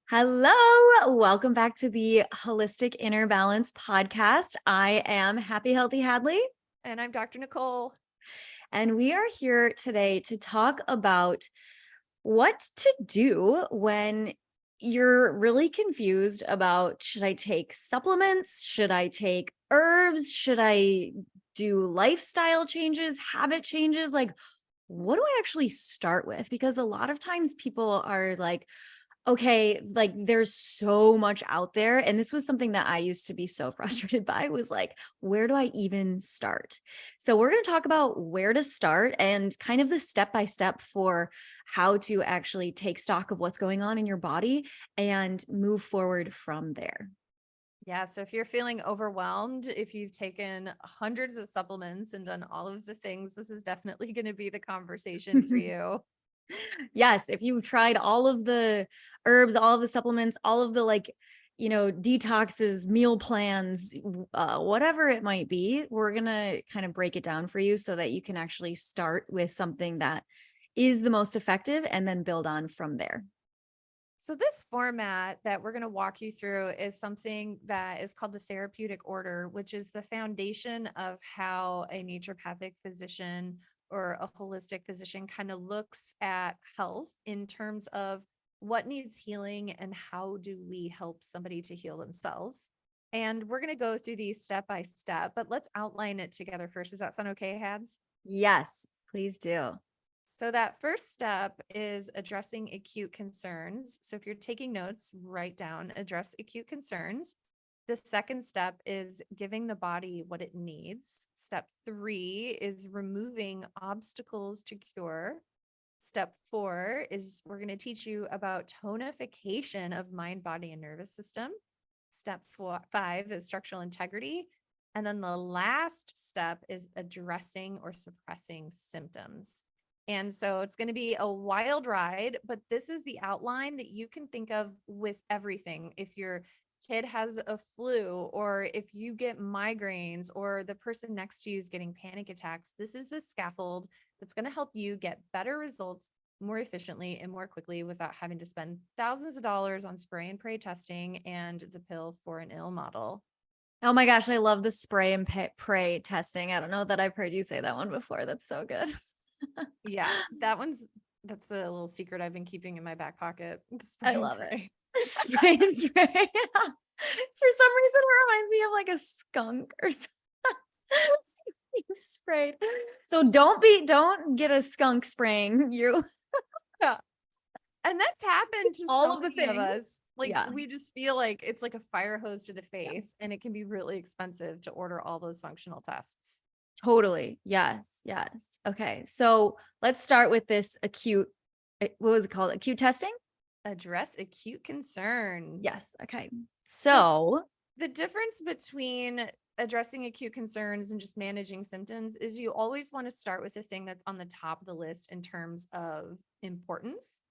Hello, welcome back to the Holistic Inner Balance podcast. I am Happy Healthy Hadley, And I'm Dr. Nicole. and we are here today to talk about what to do when you're really confused about, should I take supplements? Should I take herbs? Should I do lifestyle changes, habit changes? Like, what do I actually start with? Because a lot of times people are like, okay, like there's so much out there. And this was something that I used to be so frustrated by, was like, where do I even start? So we're going to talk about where to start and kind of the step-by-step for how to actually take stock of what's going on in your body and move forward from there. Yeah. So if you're feeling overwhelmed, if you've taken hundreds of supplements and done all of the things, this is definitely going to be the conversation for you. Yes, if you've tried all of the herbs, all of the supplements, all of the detoxes, meal plans, whatever it might be, we're going to kind of break it down for you so that you can actually start with something that is the most effective and then build on from there. So this format that we're going to walk you through is something that is called the therapeutic order, which is the foundation of how a naturopathic physician or a holistic physician kind of looks at health in terms of what needs healing and how do we help somebody to heal themselves. And we're going to go through these step by step, but let's outline it together first. Does that sound okay, Hads? Yes, please do. So that first step is addressing acute concerns. So if you're taking notes, write down address acute concerns. The second step is giving the body what it needs. Step 3 is removing obstacles to cure. Step 4 is we're going to teach you about tonification of mind, body, and nervous system. Step 5 is structural integrity. And then the last step is addressing or suppressing symptoms. And so it's going to be a wild ride, but this is the outline that you can think of with everything. If your kid has a flu, or if you get migraines, or the person next to you is getting panic attacks, this is the scaffold that's going to help you get better results more efficiently and more quickly without having to spend thousands of dollars on spray and pray testing and the pill for an ill model. Oh my gosh, I love the spray and pray testing. I don't know that I've heard you say that one before. That's so good. Yeah, that's a little secret I've been keeping in my back pocket. I love it. Spray and pray. For some reason, it reminds me of like a skunk or something. Sprayed. So don't get a skunk spraying you. Yeah. And that's happened to All so of the many of things. us. Like we just feel like it's like a fire hose to the face, and it can be really expensive to order all those functional tests. Totally. Yes. Yes. Okay. So let's start with this acute, what was it called? Acute testing? Address acute concerns. Yes. Okay. So the difference between addressing acute concerns and just managing symptoms is you always want to start with the thing that's on the top of the list in terms of importance.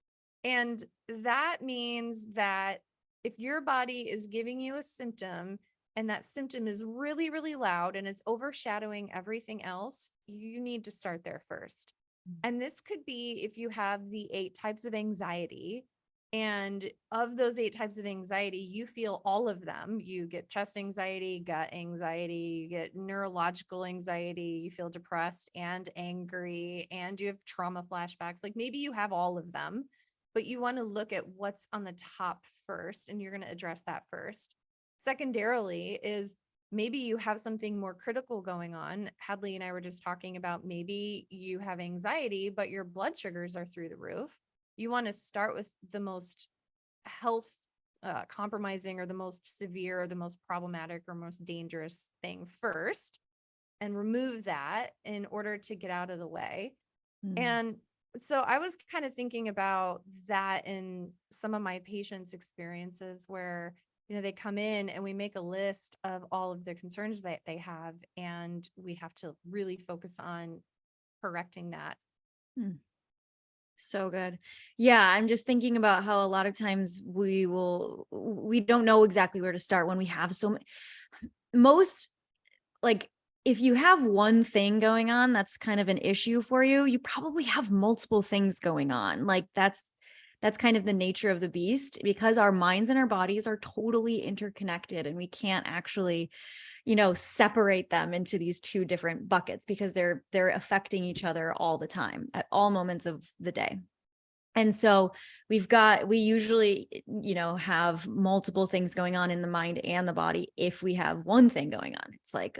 And that means that if your body is giving you a symptom and that symptom is really, really loud and it's overshadowing everything else, you need to start there first. And this could be if you have the 8 types of anxiety. And of those 8 types of anxiety, you feel all of them. You get chest anxiety, gut anxiety, you get neurological anxiety, you feel depressed and angry, and you have trauma flashbacks. Like maybe you have all of them, but you want to look at what's on the top first, and you're going to address that first. Secondarily is maybe you have something more critical going on. Hadley and I were just talking about maybe you have anxiety, but your blood sugars are through the roof. You want to start with the most health compromising, or the most severe, or the most problematic, or most dangerous thing first, and remove that in order to get out of the way. And so I was kind of thinking about that in some of my patients' experiences where, they come in and we make a list of all of the concerns that they have, and we have to really focus on correcting that. So good. Yeah. I'm just thinking about how a lot of times we don't know exactly where to start when we have most, like, if you have one thing going on, that's kind of an issue for you, you probably have multiple things going on. Like that's that's kind of the nature of the beast, because our minds and our bodies are totally interconnected, and we can't actually, separate them into these two different buckets, because they're affecting each other all the time at all moments of the day. And so we usually, have multiple things going on in the mind and the body. If we have one thing going on, it's like,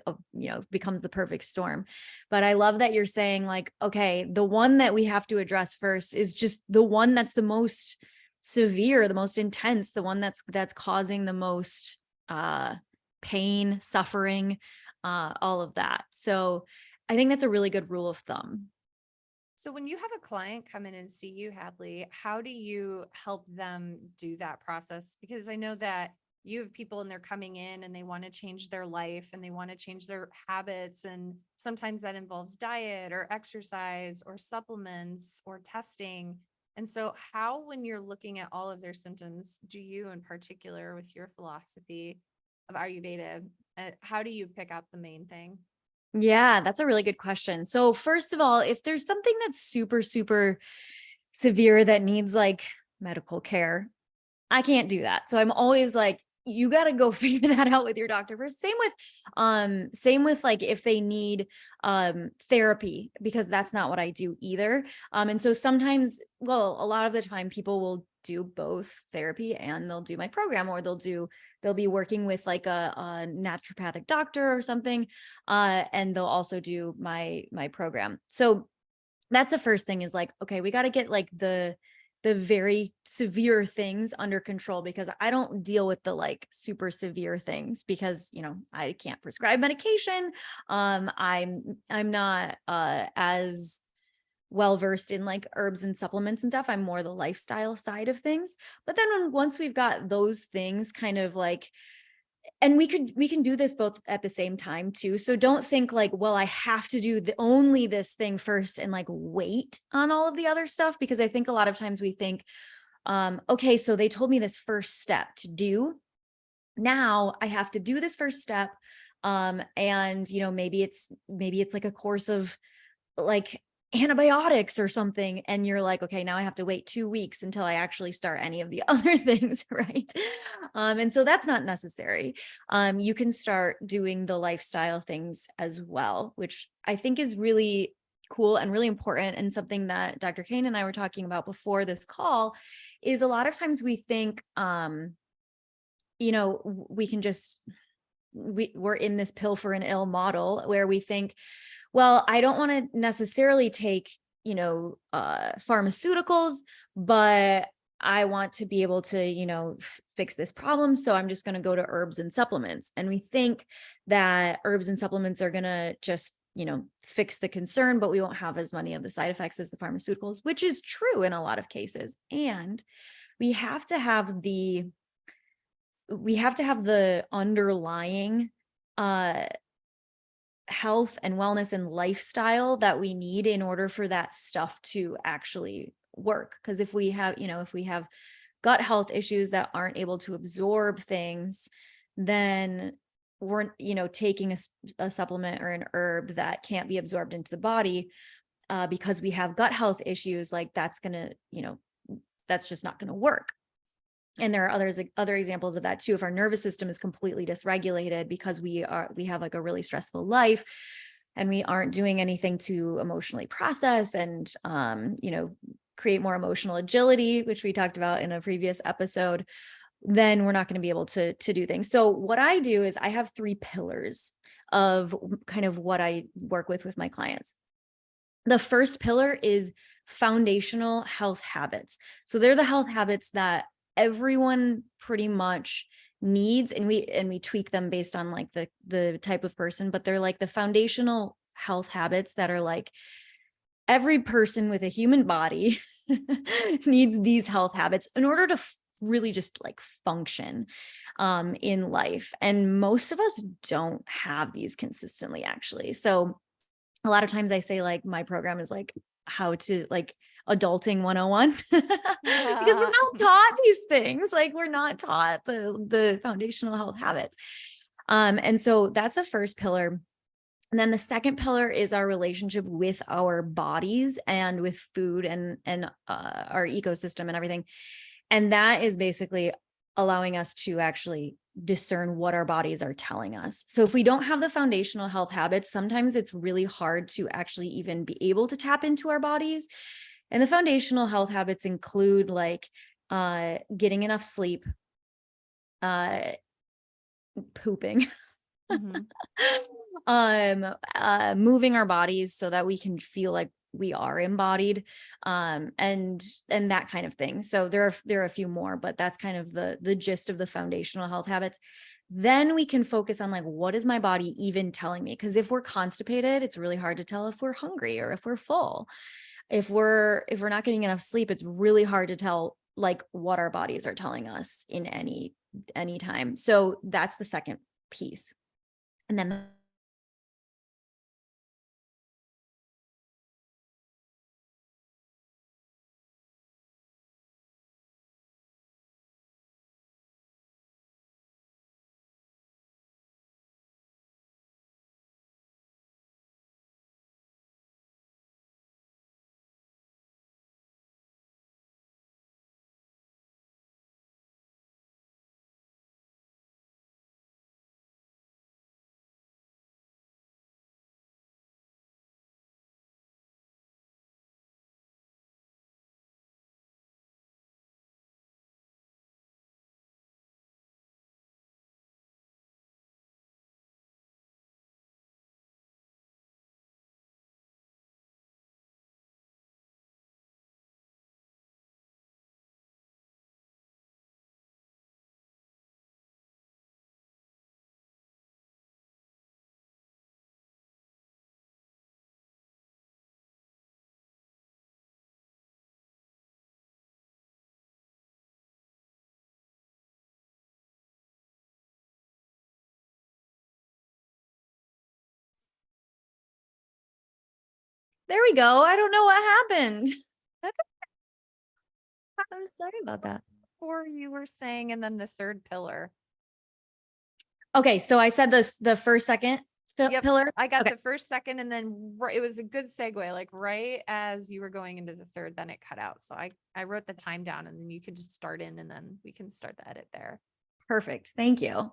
becomes the perfect storm. But I love that you're saying, like, okay, the one that we have to address first is just the one that's the most severe, the most intense, the one that's causing the most pain, suffering, all of that. So I think that's a really good rule of thumb. So when you have a client come in and see you, Hadley, how do you help them do that process? Because I know that you have people and they're coming in and they want to change their life and they want to change their habits. And sometimes that involves diet or exercise or supplements or testing. And so how, when you're looking at all of their symptoms, do you in particular with your philosophy of Ayurveda, how do you pick out the main thing? Yeah, that's a really good question. So first of all, if there's something that's super, super severe that needs like medical care, I can't do that. So I'm always like, you got to go figure that out with your doctor first. Same with like if they need therapy, because that's not what I do either. And so sometimes, well, a lot of the time people will do both therapy and they'll do my program, or they'll be working with like a naturopathic doctor or something. And they'll also do my program. So that's the first thing, is like, okay, we got to get like the very severe things under control, because I don't deal with the like super severe things, because I can't prescribe medication. I'm not as well versed in like herbs and supplements and stuff. I'm more the lifestyle side of things. But then once we've got those things kind of like, and we can do this both at the same time too. So don't think like, well, I have to do only this thing first and like wait on all of the other stuff, because I think a lot of times we think, okay, so they told me this first step to do. Now I have to do this first step. And maybe it's like a course of like antibiotics or something, and you're like, okay, now I have to wait 2 weeks until I actually start any of the other things, right? And so that's not necessary. You can start doing the lifestyle things as well, which I think is really cool and really important, and something that Dr. Cain and I were talking about before this call. Is a lot of times we think we can just we're in this pill for an ill model, where we think, well, I don't want to necessarily take, pharmaceuticals, but I want to be able to, fix this problem. So I'm just going to go to herbs and supplements. And we think that herbs and supplements are going to just, fix the concern, but we won't have as many of the side effects as the pharmaceuticals, which is true in a lot of cases. And we have to have the underlying health and wellness and lifestyle that we need in order for that stuff to actually work. Because if we have gut health issues that aren't able to absorb things, then we're taking a supplement or an herb that can't be absorbed into the body, because we have gut health issues, like that's just not gonna work. And there are other examples of that too. If our nervous system is completely dysregulated because we have like a really stressful life, and we aren't doing anything to emotionally process and create more emotional agility, which we talked about in a previous episode, then we're not going to be able to do things. So what I do is I have 3 pillars of kind of what I work with my clients. The first pillar is foundational health habits. So they're the health habits that everyone pretty much needs, and we tweak them based on like the type of person, but they're like the foundational health habits that are like every person with a human body needs these health habits in order to really just like function in life. And most of us don't have these consistently, actually. So a lot of times I say like my program is like how to like adulting 101 because we're not taught these things. Like we're not taught the foundational health habits. And so that's the first pillar. And then the second pillar is our relationship with our bodies and with food and our ecosystem and everything. And that is basically allowing us to actually discern what our bodies are telling us. So if we don't have the foundational health habits, sometimes it's really hard to actually even be able to tap into our bodies. And the foundational health habits include like getting enough sleep, uh, pooping, Mhm. moving our bodies so that we can feel like we are embodied, and that kind of thing. So there are a few more, but that's kind of the gist of the foundational health habits. Then we can focus on like, what is my body even telling me? Because if we're constipated, it's really hard to tell if we're hungry or if we're full. If we're not getting enough sleep, it's really hard to tell like what our bodies are telling us in any time. So that's the second piece. And then there we go. I don't know what happened. I'm sorry about that. Or you were saying, and then the third pillar. Okay, so I said the first, second Yep. pillar. I got Okay, the first, second, and then it was a good segue. Like right as you were going into the third, then it cut out. So I wrote the time down, and then you could just start in, and then we can start the edit there. perfect. Thank you.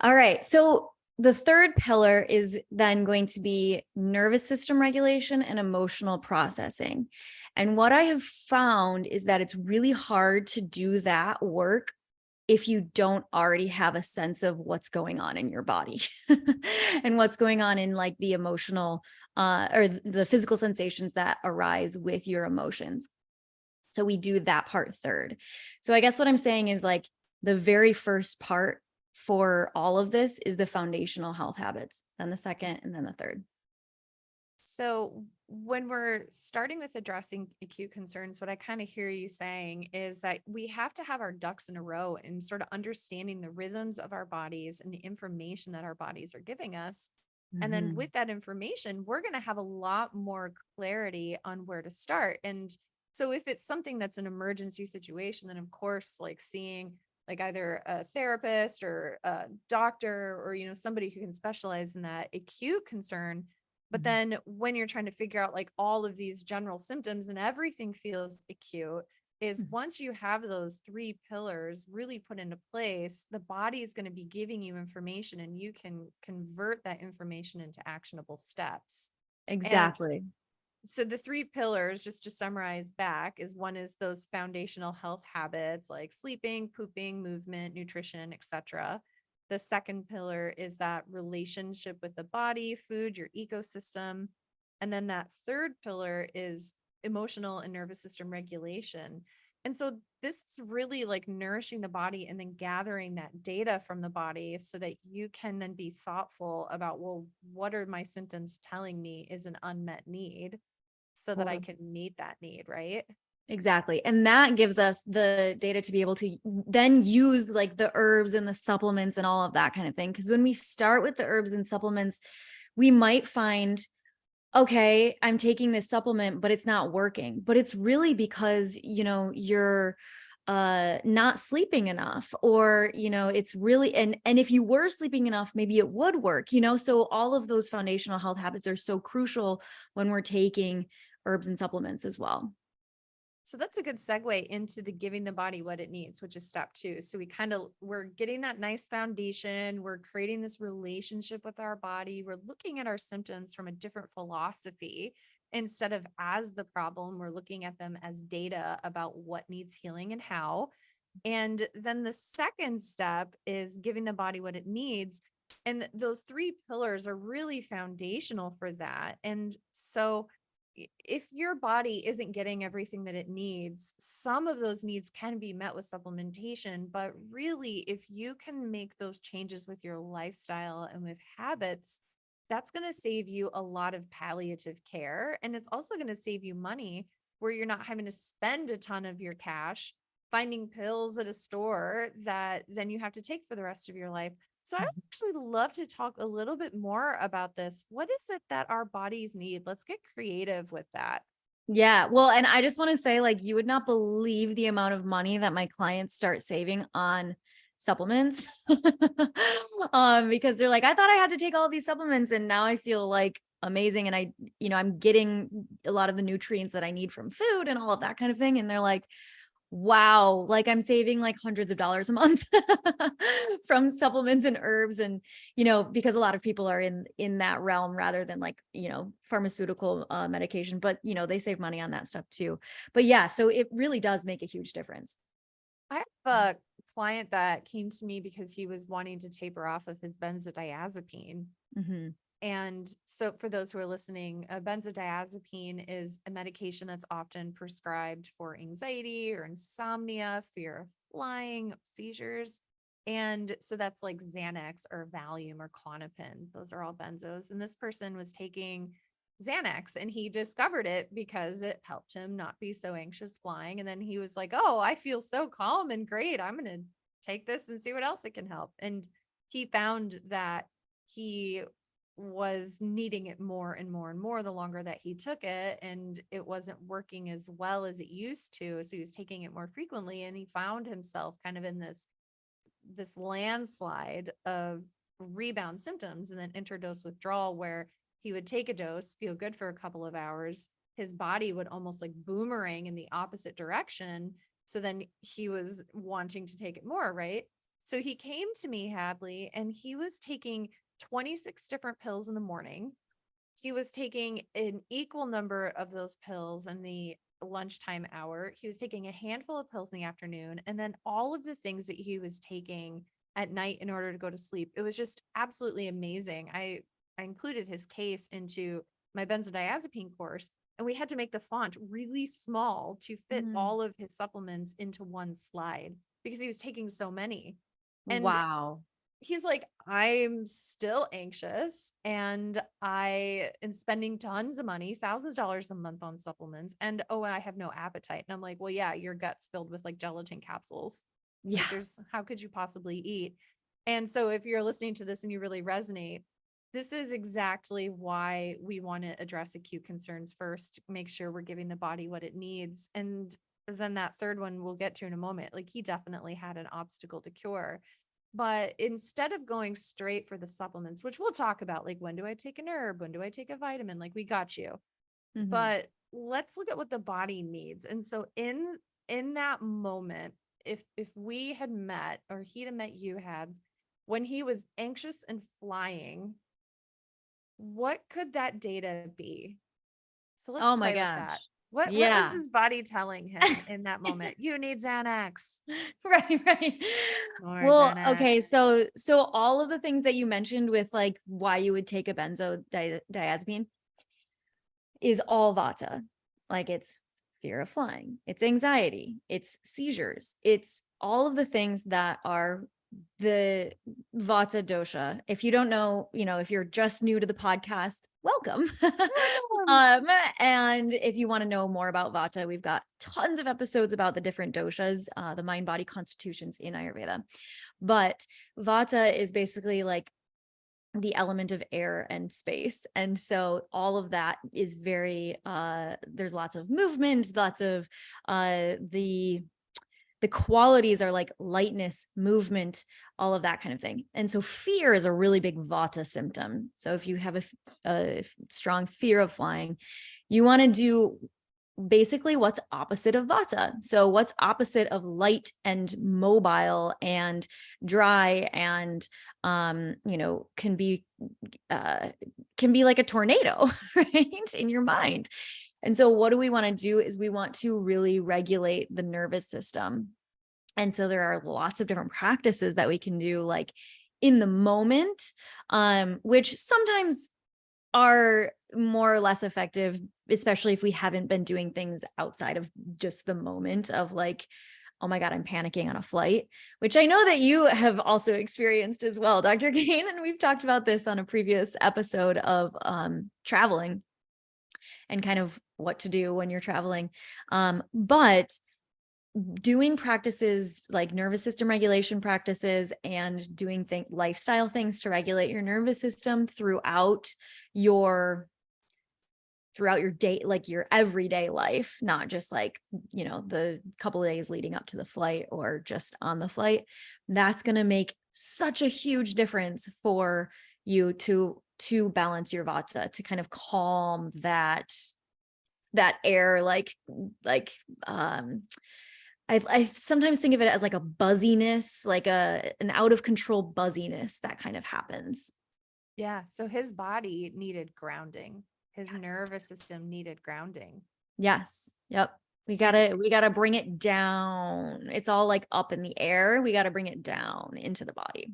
All right. So the third pillar is then going to be nervous system regulation and emotional processing. And what I have found is that it's really hard to do that work if you don't already have a sense of what's going on in your body and what's going on in like the emotional or the physical sensations that arise with your emotions. So we do that part third. So I guess what I'm saying is like the very first part for all of this is the foundational health habits, then the second, and then the third. So when we're starting with addressing acute concerns, what I kind of hear you saying is that we have to have our ducks in a row and sort of understanding the rhythms of our bodies and the information that our bodies are giving us. And then Mhm. with that information, we're going to have a lot more clarity on where to start. And so if it's something that's an emergency situation, then of course, like seeing like either a therapist or a doctor or somebody who can specialize in that acute concern. But Mhm. then when you're trying to figure out like all of these general symptoms and everything feels acute, is Mhm. once you have those three pillars really put into place, the body is going to be giving you information and you can convert that information into actionable steps. And Exactly. so the three pillars, just to summarize back, is one is those foundational health habits like sleeping, pooping, movement, nutrition, etc. The second pillar is that relationship with the body, food, your ecosystem. And then that third pillar is emotional and nervous system regulation. And so this is really like nourishing the body and then gathering that data from the body so that you can then be thoughtful about, well, what are my symptoms telling me is an unmet need so that I Totally. can meet that need, right? Exactly. And that gives us the data to be able to then use like the herbs and the supplements and all of that kind of thing. Because when we start with the herbs and supplements, we might find, okay, I'm taking this supplement, but it's not working. But it's really because, not sleeping enough, or it's really, and if you were sleeping enough, maybe it would work, so all of those foundational health habits are so crucial when we're taking herbs and supplements as well. So that's a good segue into the giving the body what it needs, which is step two. So we're getting that nice foundation. We're creating this relationship with our body. We're looking at our symptoms from a different philosophy. Instead of as the problem, we're looking at them as data about what needs healing and how. And then the second step is giving the body what it needs. And those three pillars are really foundational for that. And so if your body isn't getting everything that it needs, some of those needs can be met with supplementation. But really, if you can make those changes with your lifestyle and with habits, that's going to save you a lot of palliative care. And it's also going to save you money where you're not having to spend a ton of your cash finding pills at a store that then you have to take for the rest of your life. So I actually love to talk a little bit more about this. What is it that our bodies need? Let's get creative with that. Yeah. Well, and I just want to say, like, you would not believe the amount of money that my clients start saving on supplements. Because they're like, I thought I had to take all these supplements and now I feel like amazing. And I'm getting a lot of the nutrients that I need from food and all of that kind of thing. And they're like, wow, like I'm saving like hundreds of dollars a month from supplements and herbs. And, because a lot of people are in that realm rather than like, pharmaceutical medication, but they save money on that stuff too. But yeah, so it really does make a huge difference. I have a client that came to me because he was wanting to taper off of his benzodiazepine. Mm-hmm. And so, for those who are listening, a benzodiazepine is a medication that's often prescribed for anxiety or insomnia, fear of flying, seizures. And so that's like Xanax or Valium or Klonopin. Those are all benzos. And this person was taking Xanax and he discovered it because it helped him not be so anxious flying. And then he was like, oh, I feel so calm and great. I'm going to take this and see what else it can help. And he found that he was needing it more and more and more the longer that he took it, and it wasn't working as well as it used to, so he was taking it more frequently, and he found himself kind of in this landslide of rebound symptoms and then interdose withdrawal, where he would take a dose, feel good for a couple of hours, his body would almost like boomerang in the opposite direction, so then he was wanting to take it more, right? So he came to me, Hadley, and he was taking 26 different pills in the morning. He was taking an equal number of those pills in the lunchtime hour. He was taking a handful of pills in the afternoon, and then all of the things that he was taking at night in order to go to sleep. It was just absolutely amazing. I included his case into my benzodiazepine course, and we had to make the font really small to fit Mm. all of his supplements into one slide because he was taking so many. And Wow. he's like, I'm still anxious and I am spending tons of money, thousands of dollars a month on supplements. And oh, and I have no appetite. And I'm like, well, yeah, your gut's filled with like gelatin capsules. Like, Yeah. how could you possibly eat? And so if you're listening to this and you really resonate, this is exactly why we want to address acute concerns first, make sure we're giving the body what it needs. And then that third one we'll get to in a moment. Like, he definitely had an obstacle to cure. But instead of going straight for the supplements, which we'll talk about, like, when do I take an herb? When do I take a vitamin? Like, we got you. Mm-hmm. But let's look at what the body needs. And so in that moment, if we had met, or he'd have met you, Hads, when he was anxious and flying, what could that data be? So let's Oh my play with that. gosh. What was Yeah. his body telling him in that moment? You need Xanax. Right, right. More Well, okay, Xanax. so all of the things that you mentioned with like why you would take a benzodiazepine is all vata. Like, it's fear of flying, it's anxiety, it's seizures, it's all of the things that are the vata dosha. If you don't know, if you're just new to the podcast, welcome. um, and if you want to know more about vata, we've got tons of episodes about the different doshas, the mind body constitutions in Ayurveda. But vata is basically like the element of air and space. And so all of that is very, there's lots of movement, lots of the the qualities are like lightness, movement, all of that kind of thing. And so fear is a really big vata symptom. So if you have a strong fear of flying, you want to do basically what's opposite of vata. So what's opposite of light and mobile and dry and can be like a tornado, right? In your mind. And so what do we want to do is we want to really regulate the nervous system. And so there are lots of different practices that we can do like in the moment, which sometimes are more or less effective, especially if we haven't been doing things outside of just the moment of like, oh my God, I'm panicking on a flight, which I know that you have also experienced as well, Dr. Cain. And we've talked about this on a previous episode of traveling and kind of what to do when you're traveling. But doing practices like nervous system regulation practices and doing lifestyle things to regulate your nervous system throughout your day, like your everyday life, not just like, the couple of days leading up to the flight or just on the flight. That's going to make such a huge difference for you to balance your vata, to kind of calm that air, I sometimes think of it as like a buzziness, like an out of control buzziness that kind of happens. Yeah. So his body needed grounding. His Yes. nervous system needed grounding. Yes. Yep. We And gotta bring it down. It's all like up in the air. We gotta bring it down into the body.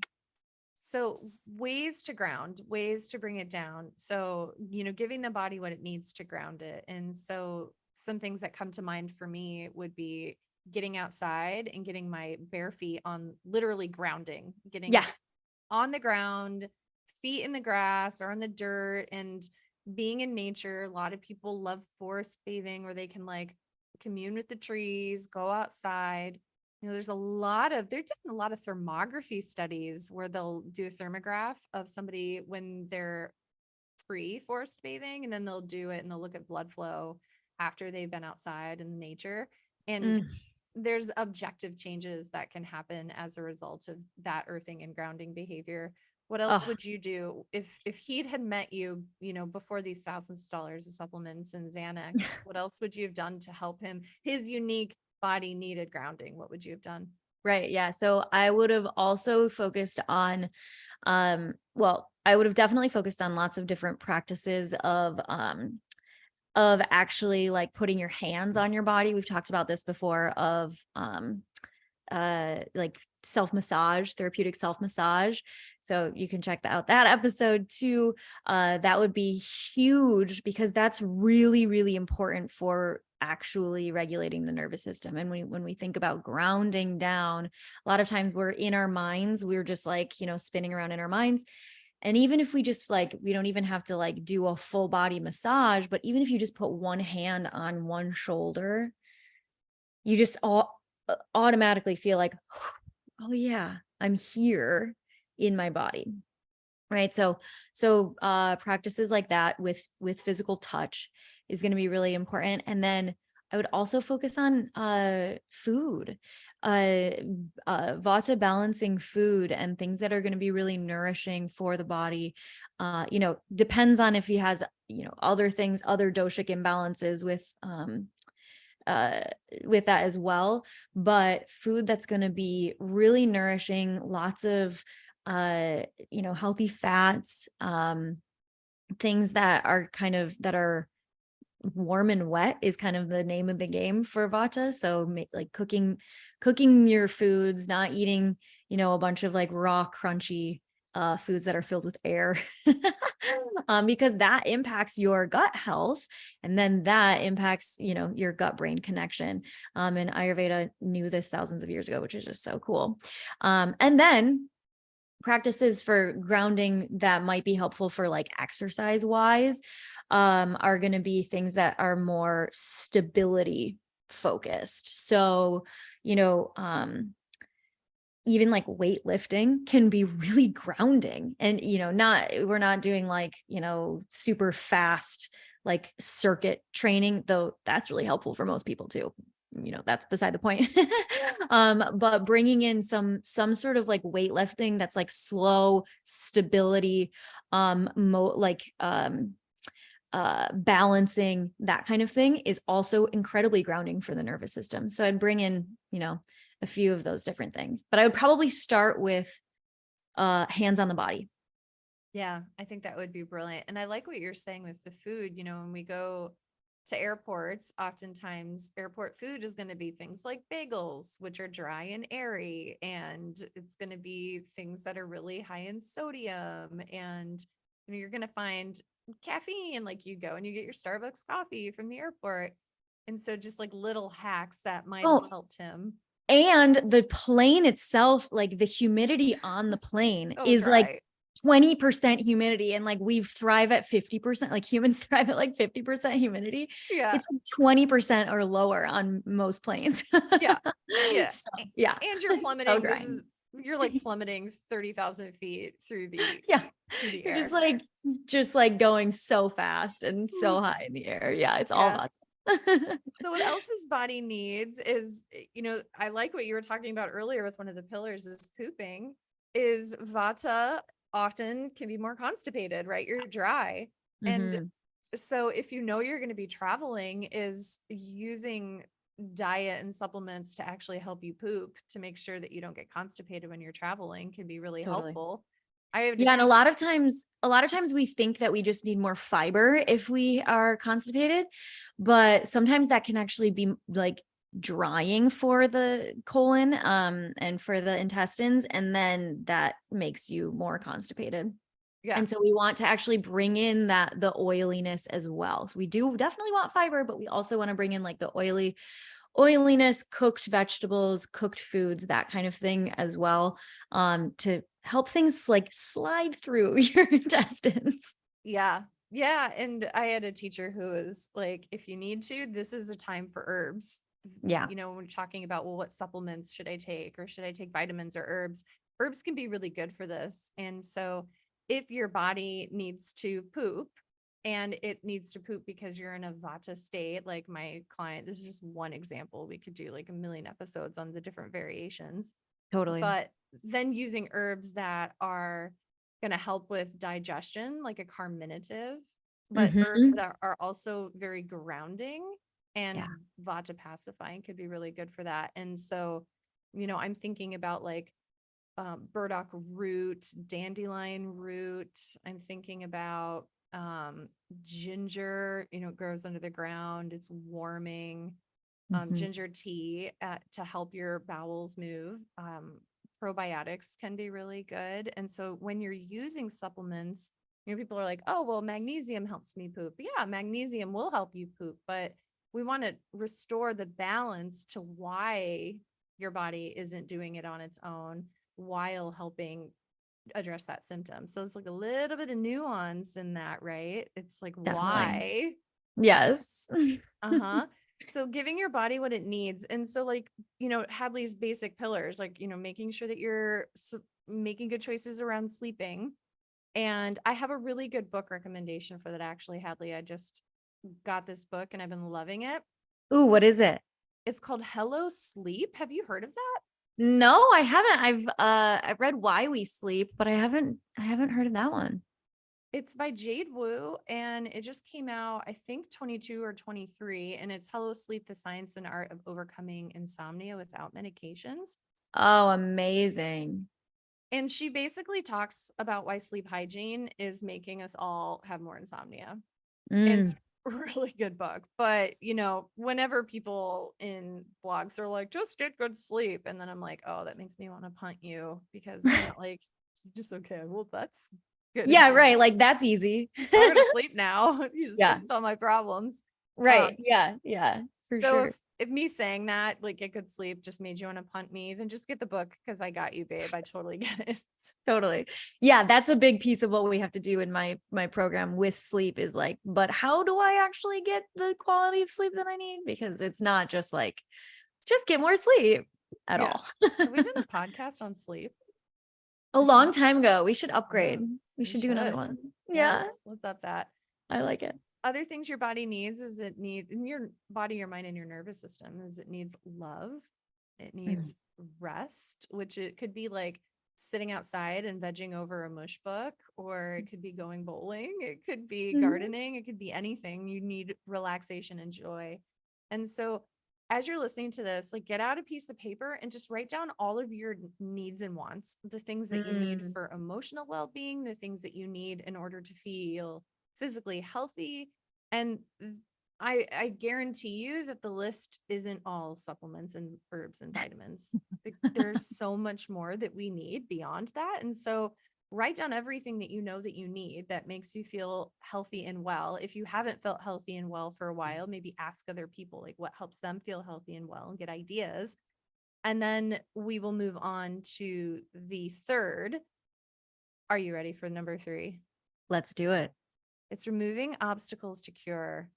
so ways to ground, ways to bring it down. So, giving the body what it needs to ground it. And so some things that come to mind for me would be getting outside and getting my bare feet on, literally grounding, getting Yeah. on the ground, feet in the grass or on the dirt, and being in nature. A lot of people love forest bathing where they can like commune with the trees, go outside. They're doing a lot of thermography studies where they'll do a thermograph of somebody when they're free forest bathing, and then they'll do it and they'll look at blood flow after they've been outside in nature. And Mm. there's objective changes that can happen as a result of that earthing and grounding behavior. What else Oh, would you do if he'd had met you, before these thousands of dollars of supplements and Xanax? What else would you have done to help him? His unique body needed grounding. What would you have done? right. Yeah. So I would have also focused on, I would have definitely focused on lots of different practices of actually like putting your hands on your body. We've talked about this before of like self-massage, therapeutic self-massage. So you can check out that episode too. That would be huge because that's really, really important for actually regulating the nervous system. And when we think about grounding down, a lot of times we're in our minds, we're just like, spinning around in our minds. And even if we just like, we don't even have to like do a full body massage, but even if you just put one hand on one shoulder, you just automatically feel like, oh yeah, I'm here in my body. Right. So practices like that with physical touch is going to be really important. And then I would also focus on food, uh, vata balancing food and things that are going to be really nourishing for the body. Depends on if he has, other things, other doshic imbalances uh with that as well, but food that's going to be really nourishing, lots of healthy fats, things that are warm and wet is kind of the name of the game for vata. So like cooking your foods, not eating, a bunch of like raw, crunchy foods that are filled with air, because that impacts your gut health. And then that impacts, your gut brain connection. And Ayurveda knew this thousands of years ago, which is just so cool. And then practices for grounding that might be helpful for like exercise wise are going to be things that are more stability focused. So, even like weightlifting can be really grounding, and we're not doing like super fast like circuit training, though that's really helpful for most people too. that's beside the point. But bringing in some sort of like weightlifting that's like slow stability, balancing, that kind of thing is also incredibly grounding for the nervous system. So I'd bring in, a few of those different things, but I would probably start with hands on the body. Yeah, I think that would be brilliant. And I like what you're saying with the food. When we go to airports, oftentimes airport food is going to be things like bagels, which are dry and airy, and it's going to be things that are really high in sodium. And you're going to find caffeine, like you go and you get your Starbucks coffee from the airport. And so just like little hacks that might have Oh, helped him. and the plane itself, like the humidity on the plane So is like dry. 20% humidity, and like we thrive at 50%, like humans thrive at like 50% humidity. Yeah. It's like 20% or lower on most planes. Yeah. Yeah. So yeah, And you're so plummeting. drying. You're like plummeting 30,000 feet Yeah, through the you're air. just like going so fast and so high in the air. Yeah, it's all Yeah. about So what else his body needs is, I like what you were talking about earlier with one of the pillars is pooping, is vata often can be more constipated, right? You're dry. And Mhm. so if you're going to be traveling, is using diet and supplements to actually help you poop to make sure that you don't get constipated when you're traveling can be really Totally. helpful. I had to Yeah, and a teach. lot of times we think that we just need more fiber if we are constipated, but sometimes that can actually be like drying for the colon and for the intestines, and then that makes you more constipated. Yeah. And so we want to actually bring in the oiliness as well. So we do definitely want fiber, but we also want to bring in like the oiliness, cooked vegetables, cooked foods, that kind of thing as well, to help things like slide through your intestines. Yeah. Yeah. And I had a teacher who was like, if you need to, this is a time for herbs. Yeah, When we're talking about, well, what supplements should I take, or should I take vitamins or herbs? Herbs can be really good for this. And so if your body needs to poop, and it needs to poop because you're in a vata state, like my client, this is just one example. We could do like a million episodes on the different variations, totally. but then using herbs that are going to help with digestion, like a carminative, but herbs Hmm. that are also very grounding and Yeah. vata pacifying could be really good for that. And so, I'm thinking about like burdock root, dandelion root. I'm thinking about ginger, it grows under the ground. It's warming. Hmm. Ginger tea to help your bowels move. Probiotics can be really good. And so when you're using supplements, people are like, oh, well, magnesium helps me poop. Yeah, magnesium will help you poop, but we want to restore the balance to why your body isn't doing it on its own while helping address that symptom. So it's like a little bit of nuance in that, right? It's like, Definitely. why? Yes. Uh-huh. So giving your body what it needs. And so like, Hadley's basic pillars, like, making sure that you're making good choices around sleeping. And I have a really good book recommendation for that actually, Hadley. I just got this book and I've been loving it. Ooh, what is it? It's called Hello Sleep. Have you heard of that? No, I haven't. I've read Why We Sleep, but I haven't heard of that one. It's by Jade Wu and it just came out, I think 22 or 23. And it's Hello Sleep, the Science and Art of Overcoming Insomnia Without Medications. Oh, amazing. And she basically talks about why sleep hygiene is making us all have more insomnia. And it's Mm. a really good book. But, whenever people in blogs are like, just get good sleep. And then I'm like, oh, that makes me want to punt you because it's not like, just okay. Well, that's good Yeah, right. information. Like that's easy. I'll go to sleep now. You just Yeah. fixed all my problems. Right. Yeah. Yeah. For So sure. if me saying that, like get good sleep, just made you want to punt me, then just get the book because I got you, babe. I totally get it. Totally. Yeah, that's a big piece of what we have to do in my program with sleep is like, but how do I actually get the quality of sleep that I need? Because it's not just like just get more sleep at Yeah. all. Have we done a podcast on sleep? A I feel long like time ago, we should yeah, upgrade. We we should do another should. one. Yeah, Yeah, let's up that. I like it. other things your body needs is in your body, your mind, and your nervous system is it needs love. It Mm. needs rest, which it could be like sitting outside and vegging over a mush book, or it could be going bowling. It could be Mhm. gardening. It could be anything. You need relaxation and joy. And so as you're listening to this, like get out a piece of paper and just write down all of your needs and wants, the things that you need Mm. for emotional well-being, the things that you need in order to feel physically healthy. And I guarantee you that the list isn't all supplements and herbs and vitamins. There's so much more that we need beyond that. And so write down everything that you know that you need that makes you feel healthy and well. If you haven't felt healthy and well for a while, maybe ask other people like what helps them feel healthy and well and get ideas. And then we will move on to the third. Are you ready for number 3? Let's do it. It's removing obstacles to cure.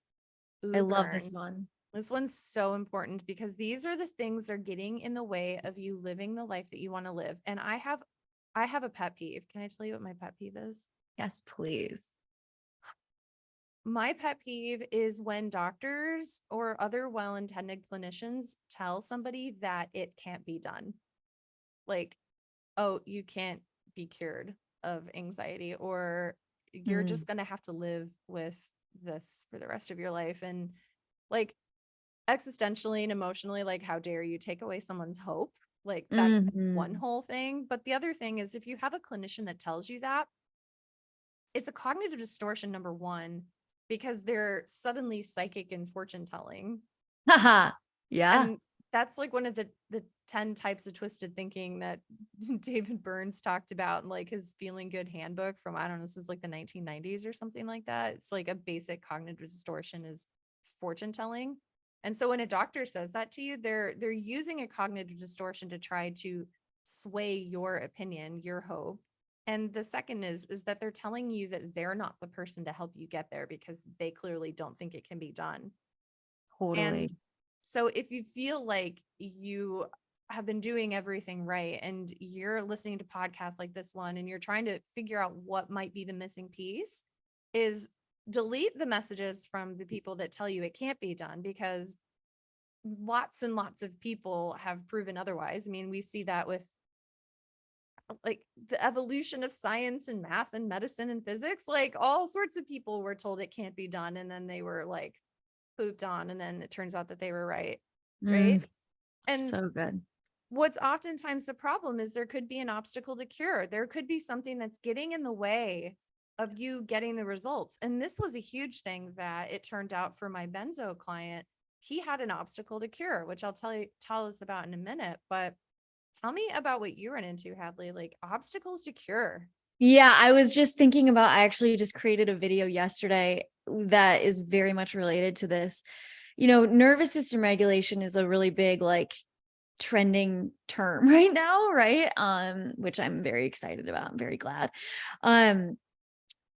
I Ooh, love this burn. one. This one's so important because these are the things that are getting in the way of you living the life that you want to live. And I have a pet peeve. Can I tell you what my pet peeve is? Yes, please. My pet peeve is when doctors or other well-intended clinicians tell somebody that it can't be done. Like, oh, you can't be cured of anxiety, or you're Mm. just going to have to live with this for the rest of your life. And like, existentially and emotionally, like, how dare you take away someone's hope? Like, that's one Mhm. whole thing. But the other thing is, if you have a clinician that tells you that, it's a cognitive distortion, number one, because they're suddenly psychic and fortune telling. Haha. Yeah. And that's like one of the 10 types of twisted thinking that David Burns talked about in like his Feeling Good handbook from, I don't know, this is like the 1990s or something like that. It's like a basic cognitive distortion is fortune telling. And so when a doctor says that to you, they're using a cognitive distortion to try to sway your opinion, your hope. And the second is that they're telling you that they're not the person to help you get there because they clearly don't think it can be done. Totally. And so if you feel like you have been doing everything right and you're listening to podcasts like this one and you're trying to figure out what might be the missing piece, is delete the messages from the people that tell you it can't be done, because lots and lots of people have proven otherwise. I mean, we see that with like the evolution of science and math and medicine and physics. Like all sorts of people were told it can't be done and then they were like pooped on, and then it turns out that they were right. Right. Mm. And So good. what's oftentimes the problem is there could be an obstacle to cure. There could be something that's getting in the way of you getting the results. And this was a huge thing that it turned out for my benzo client. He had an obstacle to cure, which I'll tell us about in a minute. But tell me about what you run into, Hadley, like obstacles to cure. Yeah, I was just thinking about, I actually just created a video yesterday that is very much related to this. Nervous system regulation is a really big, like, trending term right now, right? Which I'm very excited about. I'm very glad. Um,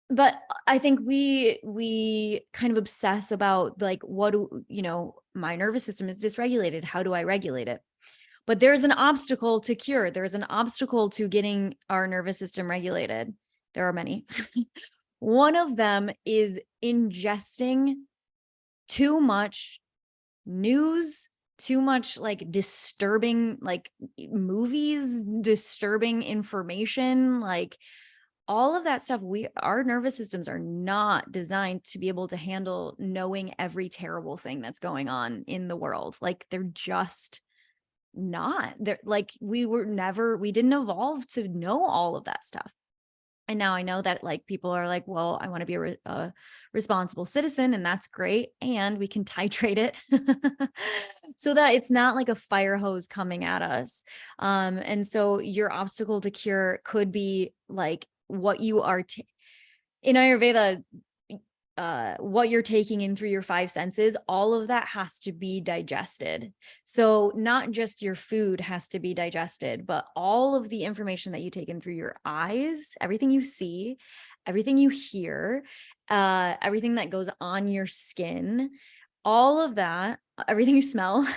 but I think we kind of obsess about like, my nervous system is dysregulated. How do I regulate it? But there's an obstacle to cure. There's an obstacle to getting our nervous system regulated. There are many. One of them is ingesting too much news, too much like disturbing, like movies, disturbing information, like all of that stuff. Our nervous systems are not designed to be able to handle knowing every terrible thing that's going on in the world. Like they're just not. They're like, we didn't evolve to know all of that stuff. And now I know that like people are like, well, I want to be a responsible citizen, and that's great. And we can titrate it so that it's not like a fire hose coming at us. And so your obstacle to cure could be like what you are in Ayurveda, what you're taking in through your five senses, all of that has to be digested. So not just your food has to be digested, but all of the information that you take in through your eyes, everything you see, everything you hear, everything that goes on your skin, all of that, everything you smell,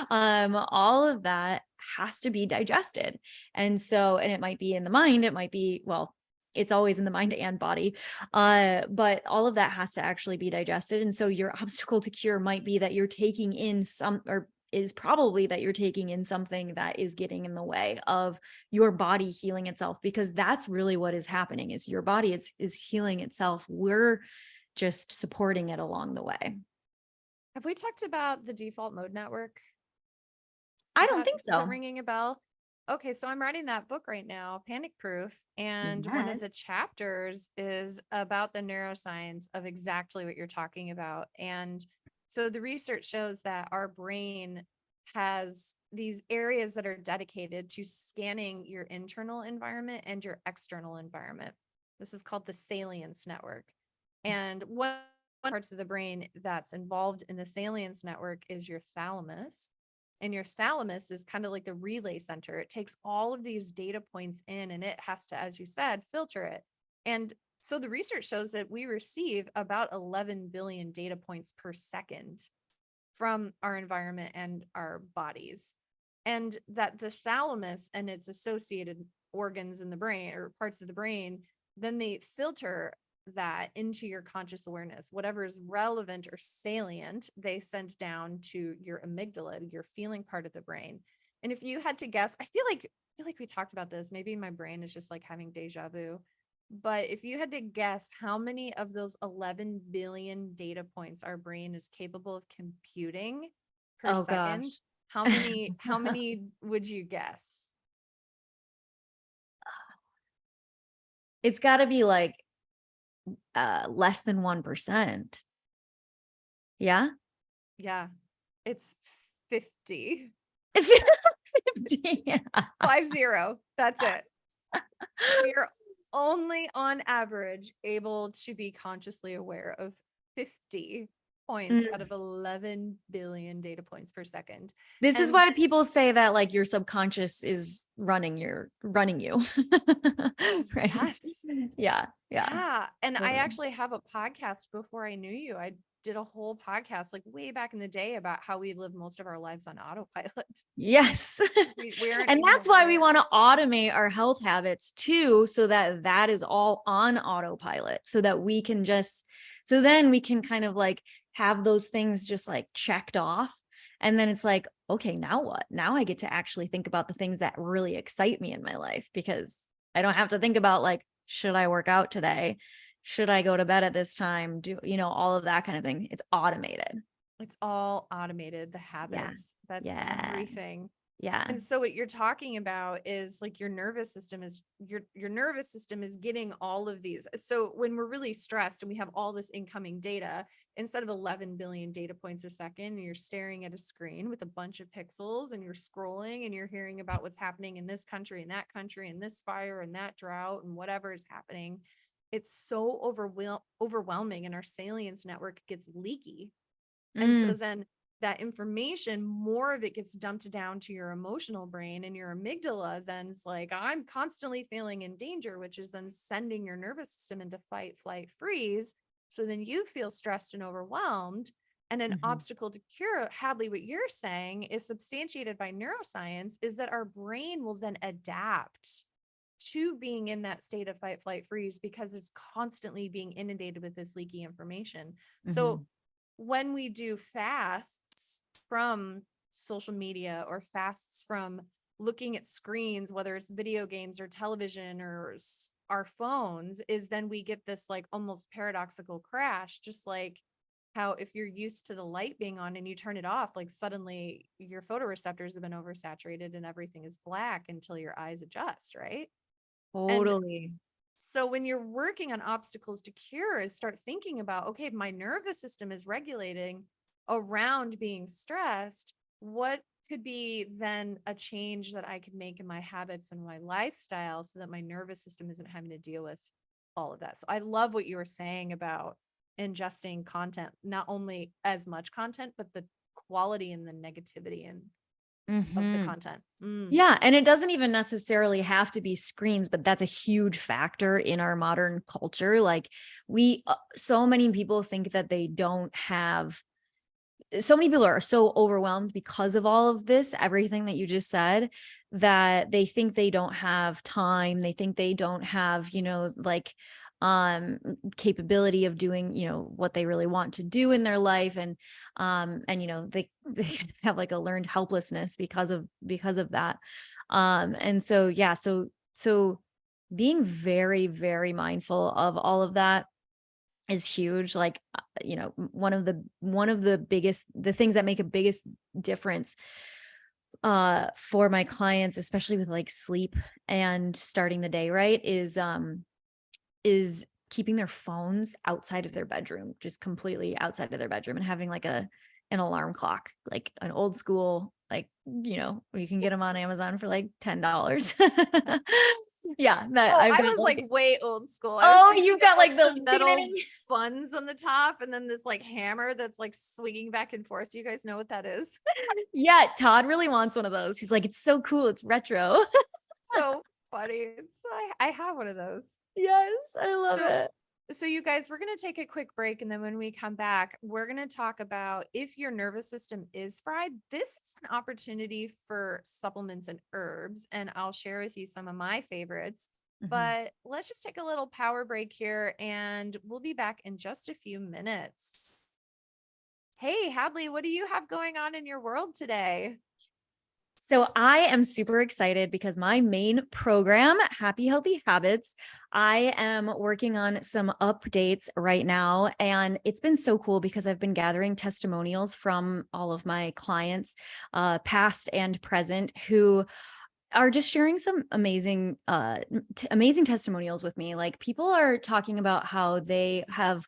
all of that has to be digested. And it might be in the mind, it might be, well, it's always in the mind and body. But all of that has to actually be digested. And so your obstacle to cure might be that you're taking in some, or is probably that you're taking in something that is getting in the way of your body healing itself, because that's really what is happening is your body is healing itself. We're just supporting it along the way. Have we talked about the default mode network? I Is don't think that so. ringing a bell? Okay, so I'm writing that book right now, Panic Proof, and one of the Yes. chapters is about the neuroscience of exactly what you're talking about. And so the research shows that our brain has these areas that are dedicated to scanning your internal environment and your external environment. This is called the salience network. And one parts of the brain that's involved in the salience network is your thalamus, and your thalamus is kind of like the relay center. It takes all of these data points in and it has to, as you said, filter it. And so the research shows that we receive about 11 billion data points per second from our environment and our bodies. And that the thalamus and its associated organs in the brain or parts of the brain, then they filter that into your conscious awareness. Whatever is relevant or salient, they send down to your amygdala, your feeling part of the brain. And if you had to guess, I feel like we talked about this. Maybe my brain is just like having deja vu. But if you had to guess how many of those 11 billion data points our brain is capable of computing per Oh second, gosh. how many would you guess? It's got to be like less than 1%. Yeah. Yeah, it's 50. 50. 50. That's it. We are only on average able to be consciously aware of 50 points Mm. out of 11 billion data points per second. This is And why people say that like your subconscious is running you. Right. yes, Yeah. Yeah. yeah. And I Totally. actually have a podcast before I knew you. I did a whole podcast like way back in the day about how we live most of our lives on autopilot. Yes. We aren't And even that's why we want aware. to automate our health habits too, so that that is all on autopilot, so that we can just, so then we can kind of like have those things just like checked off. And then it's like, okay, now what? Now I get to actually think about the things that really excite me in my life, because I don't have to think about like, should I work out today? Should I go to bed at this time? Do, all of that kind of thing. It's automated. It's all automated, the Yeah. habits. That's Yeah. everything. Yeah. And so what you're talking about is like your nervous system is getting all of these. So when we're really stressed and we have all this incoming data, instead of 11 billion data points a second, and you're staring at a screen with a bunch of pixels and you're scrolling and you're hearing about what's happening in this country and that country and this fire and that drought and whatever is happening, it's so overwhelming and our salience network gets leaky. And so Mm. then that information, more of it gets dumped down to your emotional brain, and your amygdala then's like, I'm constantly feeling in danger, which is then sending your nervous system into fight, flight, freeze. So then you feel stressed and overwhelmed. And an Mhm. obstacle to cure, Hadley, what you're saying is substantiated by neuroscience, is that our brain will then adapt to being in that state of fight, flight, freeze because it's constantly being inundated with this leaky information. So Mhm. when we do fasts from social media or fasts from looking at screens, whether it's video games or television or our phones, is then we get this like almost paradoxical crash, just like how if you're used to the light being on and you turn it off, like suddenly your photoreceptors have been oversaturated and everything is black until your eyes adjust, right? And Totally. so when you're working on obstacles to cure, is start thinking about, okay, my nervous system is regulating around being stressed. What could be then a change that I could make in my habits and my lifestyle so that my nervous system isn't having to deal with all of that? So I love what you were saying about ingesting content, not only as much content, but the quality and the negativity and of the Mhm. content. Yeah, and it doesn't even necessarily have to be screens, but that's a huge factor in our modern culture. Like so many people think that they don't have so many people are so overwhelmed because of all of this, everything that you just said, that they think they don't have time. They think they don't have, like, capability of doing, what they really want to do in their life. And they have like a learned helplessness because of that. And so, yeah, so being very, very mindful of all of that is huge. Like, one of the biggest, the things that make a biggest difference for my clients, especially with like sleep and starting the day right, is keeping their phones outside of their bedroom, just completely outside of their bedroom, and having like an alarm clock, like an old school, like, you can get them on Amazon for like $10. Yeah, that Oh, I've I got was like like, way old school. I was oh, thinking you've of got like like the the ding, ding, metal ding. buns on the top and then this like hammer that's like swinging back and forth. Do you guys know what that is? Yeah, Todd really wants one of those. He's like, it's so cool, it's retro. So funny. So I have one of those. Yes, I love So it. so you guys, we're going to take a quick break, and then when we come back, we're going to talk about if your nervous system is fried. This is an opportunity for supplements and herbs, and I'll share with you some of my favorites. Mhm. But let's just take a little power break here, and we'll be back in just a few minutes. Hey, Hadley, what do you have going on in your world today? So I am super excited because my main program, Happy Healthy Habits, I am working on some updates right now. And it's been so cool because I've been gathering testimonials from all of my clients, past and present, who are just sharing some amazing testimonials with me. Like, people are talking about how they have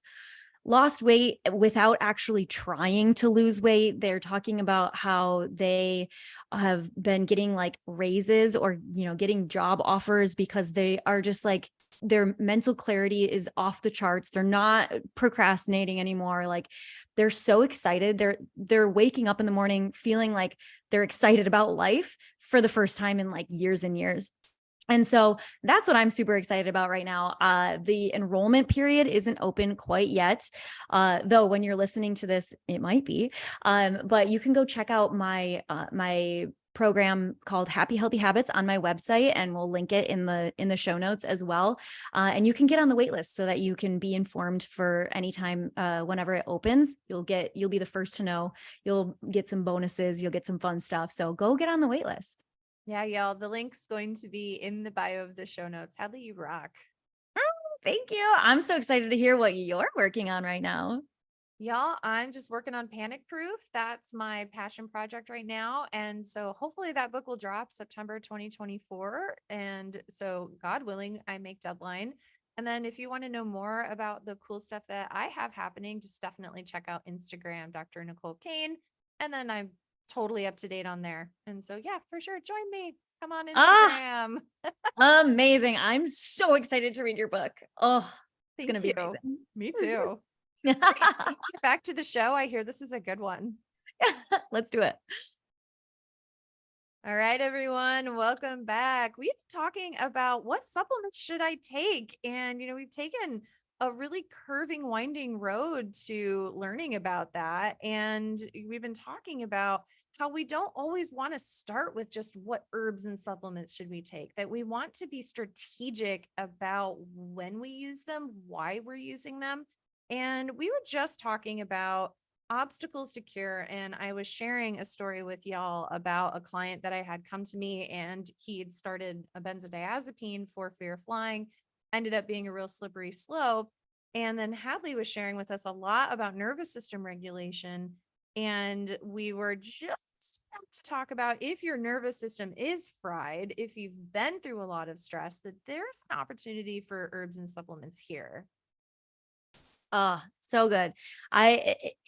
lost weight without actually trying to lose weight. They're talking about how they have been getting like raises, or, getting job offers, because they are just like, their mental clarity is off the charts. They're not procrastinating anymore. Like, they're so excited. They're waking up in the morning feeling like they're excited about life for the first time in like years and years. And so that's what I'm super excited about right now. The enrollment period isn't open quite yet, though when you're listening to this, it might be. But you can go check out my program called Happy Healthy Habits on my website, and we'll link it in the show notes as well. And you can get on the wait list so that you can be informed for any time whenever it opens. You'll be the first to know. You'll get some bonuses. You'll get some fun stuff. So go get on the wait list. Yeah, y'all. The link's going to be in the bio of the show notes. Hadley, you rock. Thank you. I'm so excited to hear what you're working on right now. Y'all, I'm just working on Panic Proof. That's my passion project right now. And so hopefully that book will drop September 2024. And so, God willing, I make deadline. And then if you want to know more about the cool stuff that I have happening, just definitely check out Instagram, Dr. Nicole Cain. And then I'm totally up to date on there. And so, yeah, for sure, join me. Come on Ah, Instagram. amazing. I'm so excited to read your book. Oh, it's going Thank to be you. Me amazing. too. All right, let's get back to the show. I hear this is a good one. Let's do it. All right, everyone, welcome back. We've been talking about what supplements should I take? And, we've taken a really curving, winding road to learning about that. And we've been talking about how we don't always want to start with just what herbs and supplements should we take, that we want to be strategic about when we use them, why we're using them. And we were just talking about obstacles to cure. And I was sharing a story with y'all about a client that I had come to me, and he'd started a benzodiazepine for fear of flying, ended up being a real slippery slope. And then Hadley was sharing with us a lot about nervous system regulation. And we were just about to talk about, if your nervous system is fried, if you've been through a lot of stress, that there's an opportunity for herbs and supplements here. Oh, so good.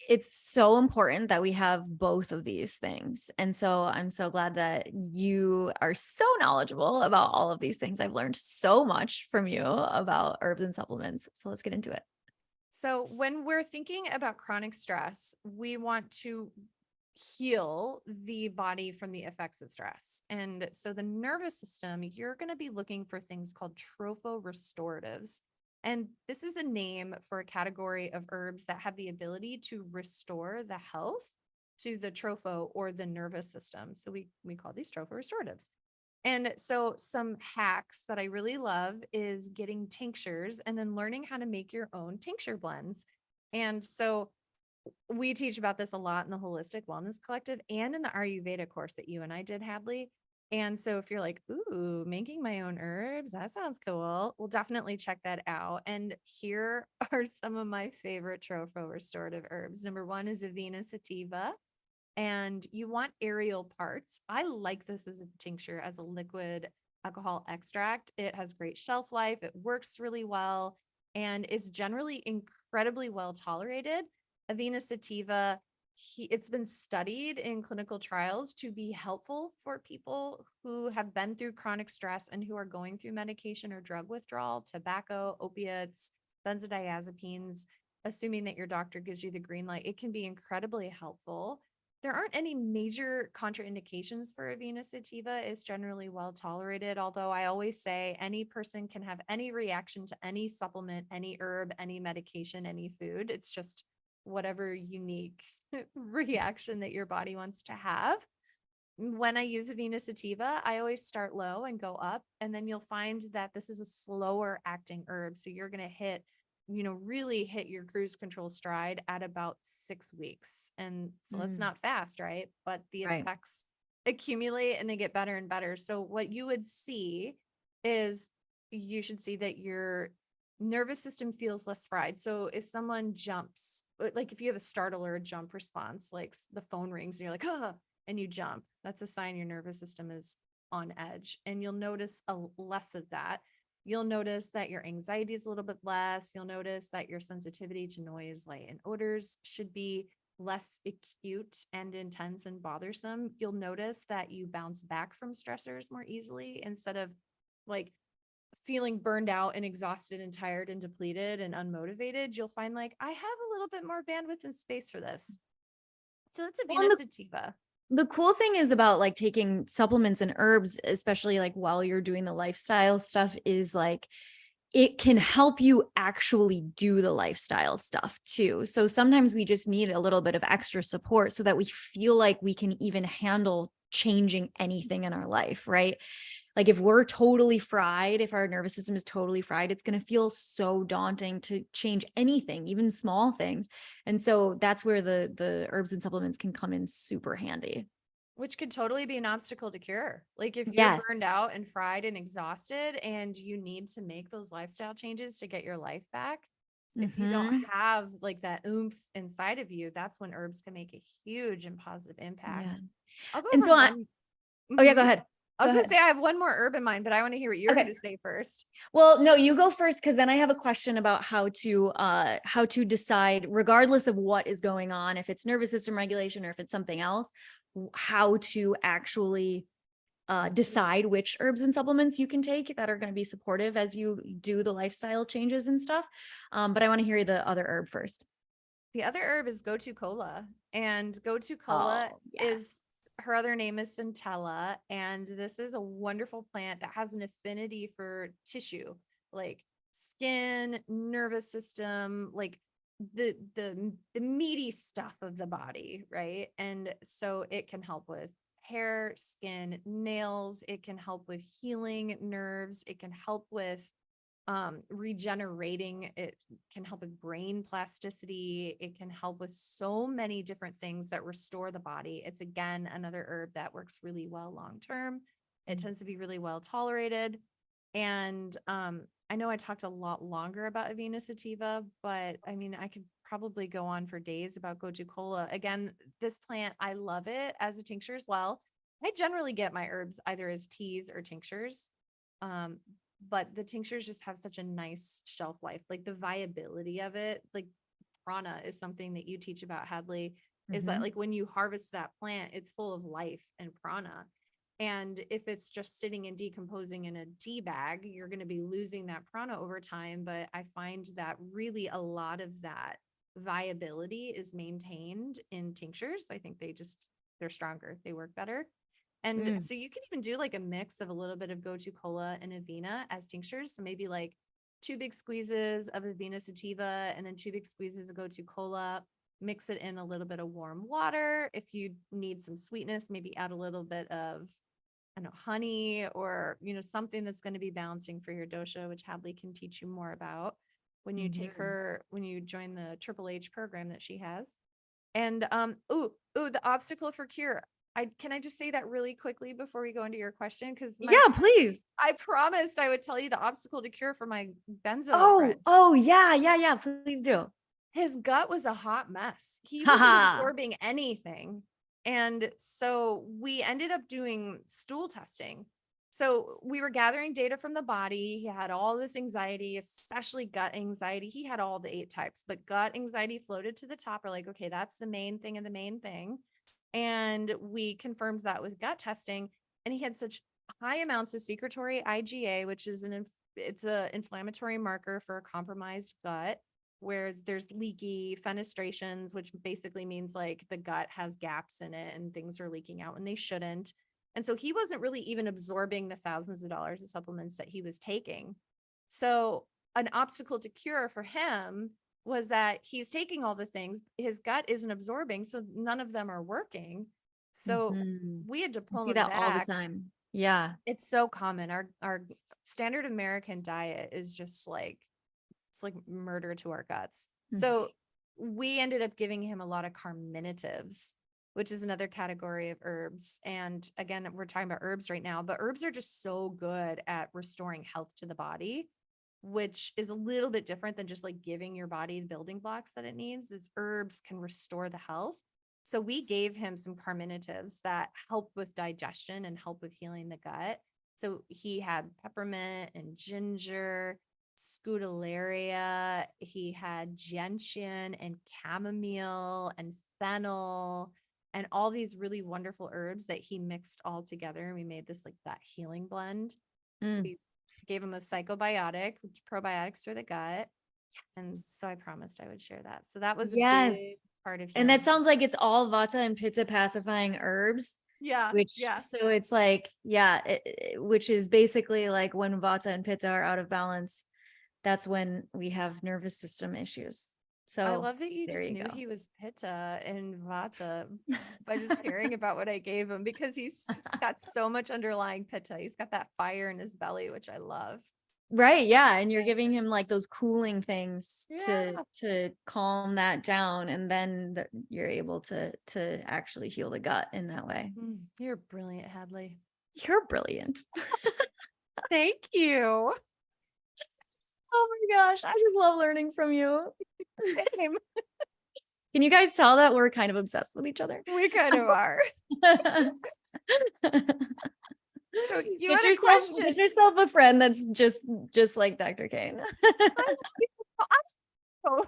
It's so important that we have both of these things. And so I'm so glad that you are so knowledgeable about all of these things. I've learned so much from you about herbs and supplements. So let's get into it. So, when we're thinking about chronic stress, we want to heal the body from the effects of stress. And so, the nervous system, you're going to be looking for things called tropho-restoratives. And this is a name for a category of herbs that have the ability to restore the health to the tropho or the nervous system. So we call these tropho restoratives. And so some hacks that I really love is getting tinctures and then learning how to make your own tincture blends. And so we teach about this a lot in the Holistic Wellness Collective and in the Ayurveda course that you and I did, Hadley. And so if you're like, ooh, making my own herbs, that sounds cool. We'll definitely check that out. And here are some of my favorite tropho restorative herbs. Number one is Avena sativa, and you want aerial parts. I like this as a tincture, as a liquid alcohol extract. It has great shelf life. It works really well, and it's generally incredibly well tolerated. Avena sativa, it's been studied in clinical trials to be helpful for people who have been through chronic stress and who are going through medication or drug withdrawal, tobacco, opiates, benzodiazepines. Assuming that your doctor gives you the green light, it can be incredibly helpful. There aren't any major contraindications for Avena sativa. It's generally well tolerated, although I always say any person can have any reaction to any supplement, any herb, any medication, any food. It's just whatever unique reaction that your body wants to have. When I use Avena sativa, I always start low and go up, and then you'll find that this is a slower acting herb. So you're going to really hit your cruise control stride at about 6 weeks. And so that's Mm, not fast, right? But the right. effects accumulate and they get better and better. So what you would see is you should see that your nervous system feels less fried. So if someone jumps, like if you have a startle or a jump response, like the phone rings and you're like, ah, and you jump, that's a sign your nervous system is on edge. And you'll notice less of that. You'll notice that your anxiety is a little bit less. You'll notice that your sensitivity to noise, light, and odors should be less acute and intense and bothersome. You'll notice that you bounce back from stressors more easily instead of like feeling burned out and exhausted and tired and depleted and unmotivated. You'll find like, I have a little bit more bandwidth and space for this. So that's a Well, and Venus sativa. the cool thing is about like taking supplements and herbs, especially like while you're doing the lifestyle stuff, is like it can help you actually do the lifestyle stuff too. So sometimes we just need a little bit of extra support so that we feel like we can even handle changing anything in our life, right? Like if we're totally fried, if our nervous system is totally fried, it's going to feel so daunting to change anything, even small things. And so that's where the herbs and supplements can come in super handy. Which could totally be an obstacle to cure. Like if you're burned Yes. out and fried and exhausted and you need to make those lifestyle changes to get your life back, if you don't Mhm. have like that oomph inside of you, that's when herbs can make a huge and positive Yeah. impact. I'll go And over so one. oh yeah, Mhm. go ahead. I Go was going to ahead. say I have one more herb in mind, but I want to hear what you're going Okay. to say first. Well, no, you go first because then I have a question about how to decide, regardless of what is going on, if it's nervous system regulation or if it's something else, how to actually decide which herbs and supplements you can take that are going to be supportive as you do the lifestyle changes and stuff. But I want to hear the other herb first. The other herb is gotu kola, and gotu kola Oh, is yes. her other name is centella, and this is a wonderful plant that has an affinity for tissue, like skin, nervous system, like the meaty stuff of the body, right? And so it can help with hair, skin, nails. It can help with healing nerves. It can help with regenerating. It can help with brain plasticity. It can help with so many different things that restore the body. It's again another herb that works really well long term. It Mm. tends to be really well tolerated. And I know I talked a lot longer about Avena sativa, but I mean, I could probably go on for days about gotu kola. Again, this plant, I love it as a tincture as well. I generally get my herbs either as teas or tinctures. Um, but the tinctures just have such a nice shelf life, like the viability of it. Like prana is something that you teach about, Hadley, is that Mhm. like when you harvest that plant, it's full of life and prana. And if it's just sitting and decomposing in a tea bag, you're going to be losing that prana over time. But I find that really a lot of that viability is maintained in tinctures. I think they're stronger, they work better. And Mm. so you can even do like a mix of a little bit of gotu kola and Avena as tinctures. So maybe like two big squeezes of Avena sativa and then two big squeezes of gotu kola. mix it in a little bit of warm water. If you need some sweetness, maybe add a little bit of, I don't know, honey or, something that's going to be balancing for your dosha, which Hadley can teach you more about when you Mhm. when you join the Triple H program that she has. And the obstacle for cure. Can I just say that really quickly before we go into your question? Because Yeah, please. I promised I would tell you the obstacle to cure for my benzo Oh, friend. oh yeah, yeah, yeah. Please do. His gut was a hot mess. He wasn't Haha. absorbing anything. And so we ended up doing stool testing. So we were gathering data from the body. He had all this anxiety, especially gut anxiety. He had all the 8 types, but gut anxiety floated to the top. We're like, okay, that's the main thing and the main thing. And we confirmed that with gut testing. And he had such high amounts of secretory IgA, which is it's a inflammatory marker for a compromised gut where there's leaky fenestrations, which basically means like the gut has gaps in it and things are leaking out when they shouldn't. And so he wasn't really even absorbing the thousands of dollars of supplements that he was taking. So an obstacle to cure for him was that he's taking all the things, his gut isn't absorbing, so none of them are working. So Mhm. we had to I pull see him that all the back. time. Yeah. It's so common. Our standard American diet is just like it's like murder to our guts. Mm. So we ended up giving him a lot of carminatives, which is another category of herbs. And again, we're talking about herbs right now, but herbs are just so good at restoring health to the body, which is a little bit different than just like giving your body the building blocks that it needs. Is herbs can restore the health. So we gave him some carminatives that help with digestion and help with healing the gut. So he had peppermint and ginger, scutellaria. He had gentian and chamomile and fennel and all these really wonderful herbs that he mixed all together. And we made this like gut healing blend. Mm. We gave him a psychobiotic, which probiotics for the gut. And so I promised I would share that. So that was a Yes. big part of And healing. that sounds like it's all vata and pitta pacifying herbs, Yeah. which Yeah. so it's like, yeah, which is basically like when vata and pitta are out of balance, that's when we have nervous system issues. I So love that you there just you knew go. he was Pitta and Vata by just hearing about what I gave him because he's got so much underlying Pitta. He's got that fire in his belly, which I love. Right, yeah, and you're giving him like those cooling things to Yeah. calm that down, and then you're able to actually heal the gut in that way. You're brilliant, Hadley. You're brilliant. Thank you. Oh my gosh, I just love learning from you. Same. Can you guys tell that we're kind of obsessed with each other? We kind of are. So you Get had a yourself question. get yourself a friend that's just like Dr. Kane. Oh,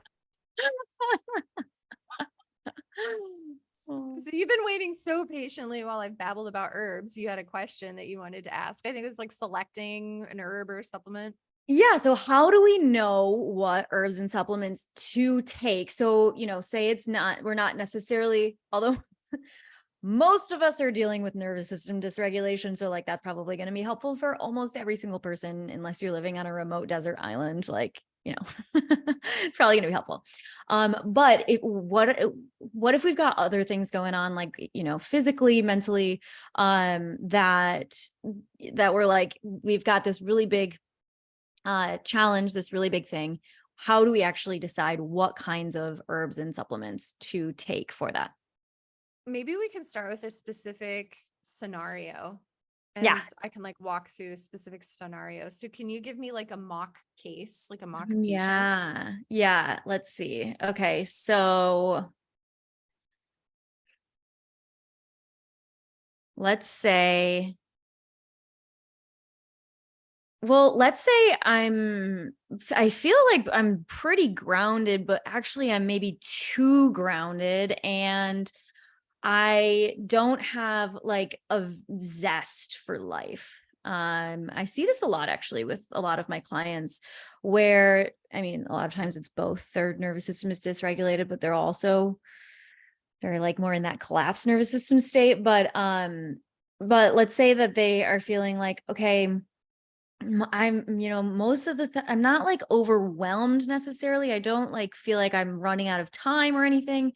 Oh. so you've been waiting so patiently while I've babbled about herbs. You had a question that you wanted to ask. I think it was like selecting an herb or supplement. Yeah. So how do we know what herbs and supplements to take? So, say we're not necessarily, although most of us are dealing with nervous system dysregulation. So like, that's probably going to be helpful for almost every single person, unless you're living on a remote desert island, like, it's probably going to be helpful. But what if we've got other things going on, like, physically, mentally, that we're like, we've got this really big challenge, this really big thing. How do we actually decide what kinds of herbs and supplements to take for that? Maybe we can start with a specific scenario Yeah. and I can like walk through a specific scenario. So can you give me like a mock case, like a mock patient? Yeah. Yeah. Let's see. Okay. So let's say, let's say I feel like I'm pretty grounded, but actually I'm maybe too grounded, and I don't have like a zest for life. I see this a lot actually with a lot of my clients where, I mean, a lot of times it's both their nervous system is dysregulated, but they're like more in that collapsed nervous system state. But let's say that they are feeling like, okay, I'm, most of the I'm not like overwhelmed necessarily. I don't like feel like I'm running out of time or anything,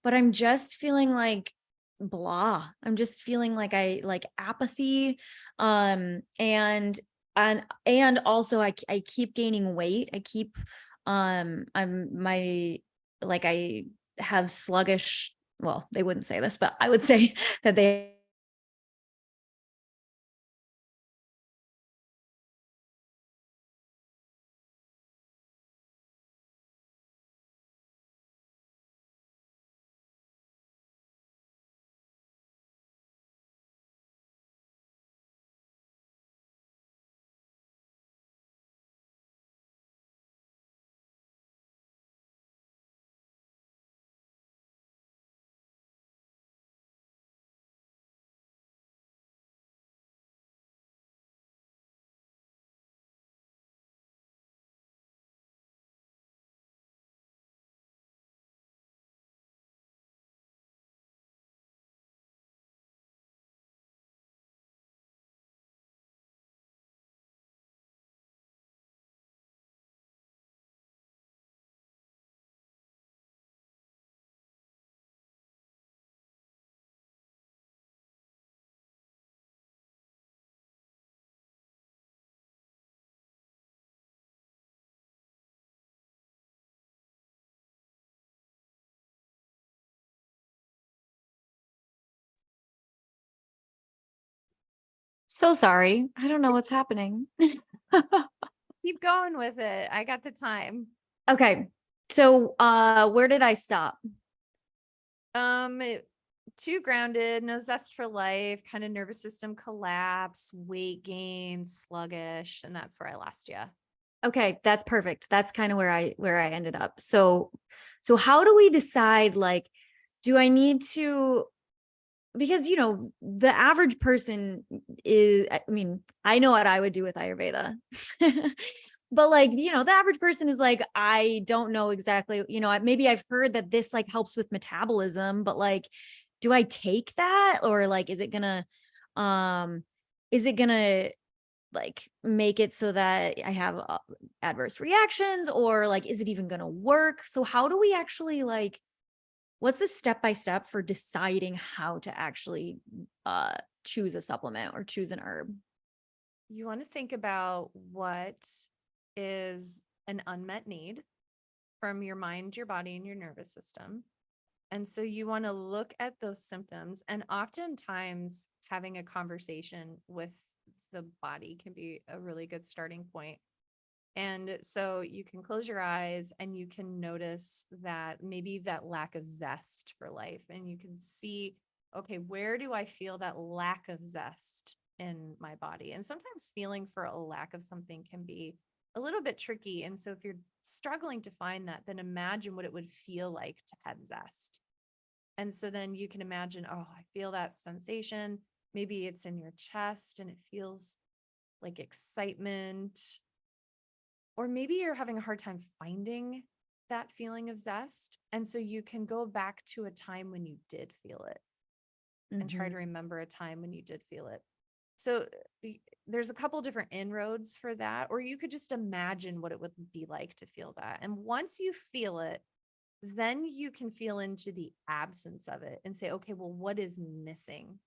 but I'm just feeling like blah. I'm just feeling like I like apathy. And also I keep gaining weight. I'm my like I have sluggish, well, they wouldn't say this, but I would say that they. So sorry. I don't know what's happening. Keep going with it. I got the time. Okay. So where did I stop? Um, Too grounded, no zest for life, kind of nervous system collapse, weight gain, sluggish, and that's where I lost you. Okay, that's perfect. That's kind of where I ended up. So how do we decide, like, do I need to, because the average person is, I mean, I know what I would do with Ayurveda. But like, the average person is like, I don't know exactly, maybe I've heard that this like helps with metabolism, but like, do I take that, or like um is it gonna like make it so that I have adverse reactions, or like is it even going to work? So how do we actually like, what's the step by step for deciding how to actually uh choose a supplement or choose an herb? You want to think about what is an unmet need from your mind, your body, and your nervous system. And so you want to look at those symptoms. And oftentimes, having a conversation with the body can be a really good starting point. And so you can close your eyes and you can notice that maybe that lack of zest for life. And you can see, okay, where do I feel that lack of zest in my body? And sometimes feeling for a lack of something can be a little bit tricky. And so if you're struggling to find that, then imagine what it would feel like to have zest. And so then you can imagine, oh, I feel that sensation. Maybe it's in your chest and it feels like excitement, or maybe you're having a hard time finding that feeling of zest. And so you can go back to a time when you did feel it and try to Mhm. remember a time when you did feel it. So there's a couple different inroads for that, or you could just imagine what it would be like to feel that. And once you feel it, then you can feel into the absence of it and say, okay, well, what is missing?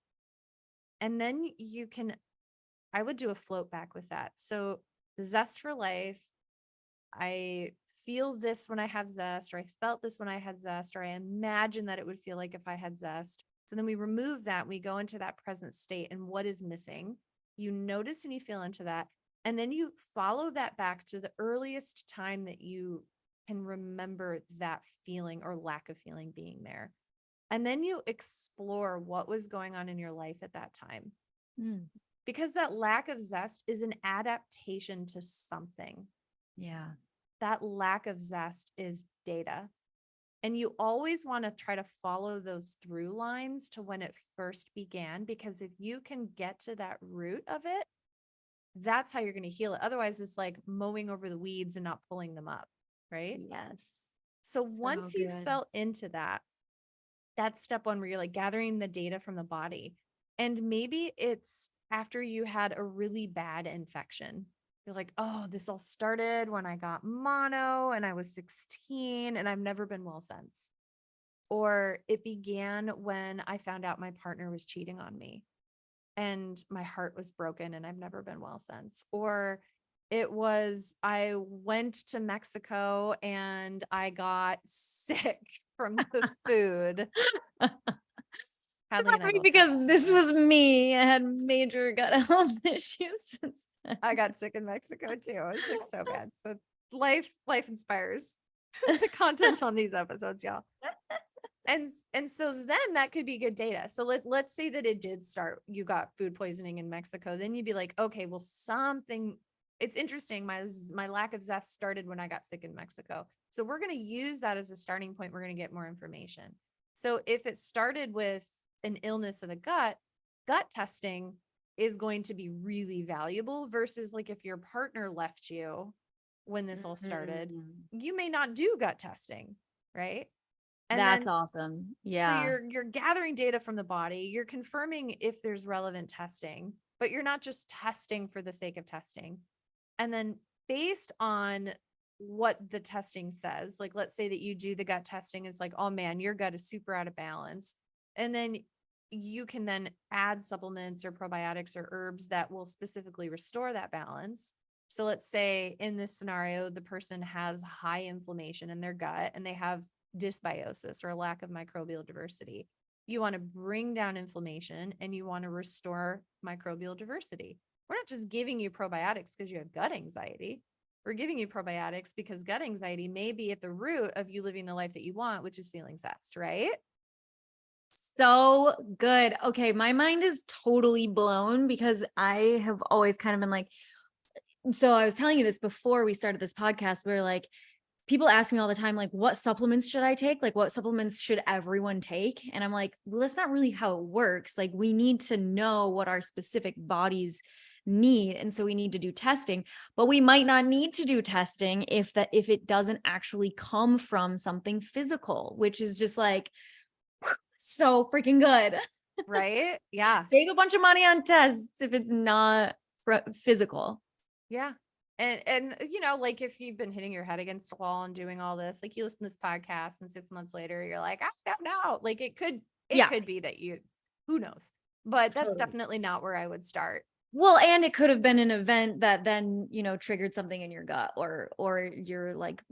And then you can, I would do a float back with that. So the zest for life, I feel this when I have zest, or I felt this when I had zest, or I imagine that it would feel like if I had zest. So then we remove that, we go into that present state and what is missing. You notice and you feel into that. And then you follow that back to the earliest time that you can remember that feeling or lack of feeling being there. And then you explore what was going on in your life at that time. Mm. Because that lack of zest is an adaptation to something. Yeah. That lack of zest is data. And you always want to try to follow those through lines to when it first began, because if you can get to that root of it, that's how you're going to heal it. Otherwise, it's like mowing over the weeds and not pulling them up, right? Yes. So So once you good. felt into that, that's step one where you're like gathering the data from the body. And maybe it's after you had a really bad infection You're like, oh, this all started when I got mono and I was 16 and I've never been well since. Or it began when I found out my partner was cheating on me and my heart was broken and I've never been well since. Or it was, I went to Mexico and I got sick from the food. Hadley and I both Because had this that. was me. I had major gut health issues since then. I got sick in Mexico too. I was sick so bad. So life inspires the content on these episodes, y'all. And so then that could be good data. So let's say that it did start, you got food poisoning in Mexico. Then you'd be like, okay, well, something, it's interesting. My lack of zest started when I got sick in Mexico. So we're going to use that as a starting point. We're going to get more information. So if it started with an illness of the gut testing is going to be really valuable versus like if your partner left you when this all started, Mhm. you may not do gut testing, right? And That's then awesome. so Yeah. you're gathering data from the body, you're confirming if there's relevant testing, but you're not just testing for the sake of testing. And then based on what the testing says, like let's say that you do the gut testing, it's like, oh man, your gut is super out of balance. And then you can then add supplements or probiotics or herbs that will specifically restore that balance. So let's say in this scenario, the person has high inflammation in their gut and they have dysbiosis or a lack of microbial diversity. You want to bring down inflammation and you want to restore microbial diversity. We're not just giving you probiotics because you have gut anxiety. We're giving you probiotics because gut anxiety may be at the root of you living the life that you want, which is feeling zest, right? So good. Okay. My mind is totally blown because I have always kind of been like, so I was telling you this before we started this podcast, where like people ask me all the time, like, what supplements should I take? Like, what supplements should everyone take? And I'm like, well, that's not really how it works. Like, we need to know what our specific bodies need. And so we need to do testing, but we might not need to do testing if it doesn't actually come from something physical, which is just like so freaking good. Right? Yeah. Save a bunch of money on tests if it's not physical. Yeah. And you know, like if you've been hitting your head against the wall and doing all this, like you listen to this podcast and 6 months later, you're like, I don't know. Like it Yeah, could be that who knows? But that's totally. definitely not where I would start. Well, and it could have been an event that then, triggered something in your gut or you're like,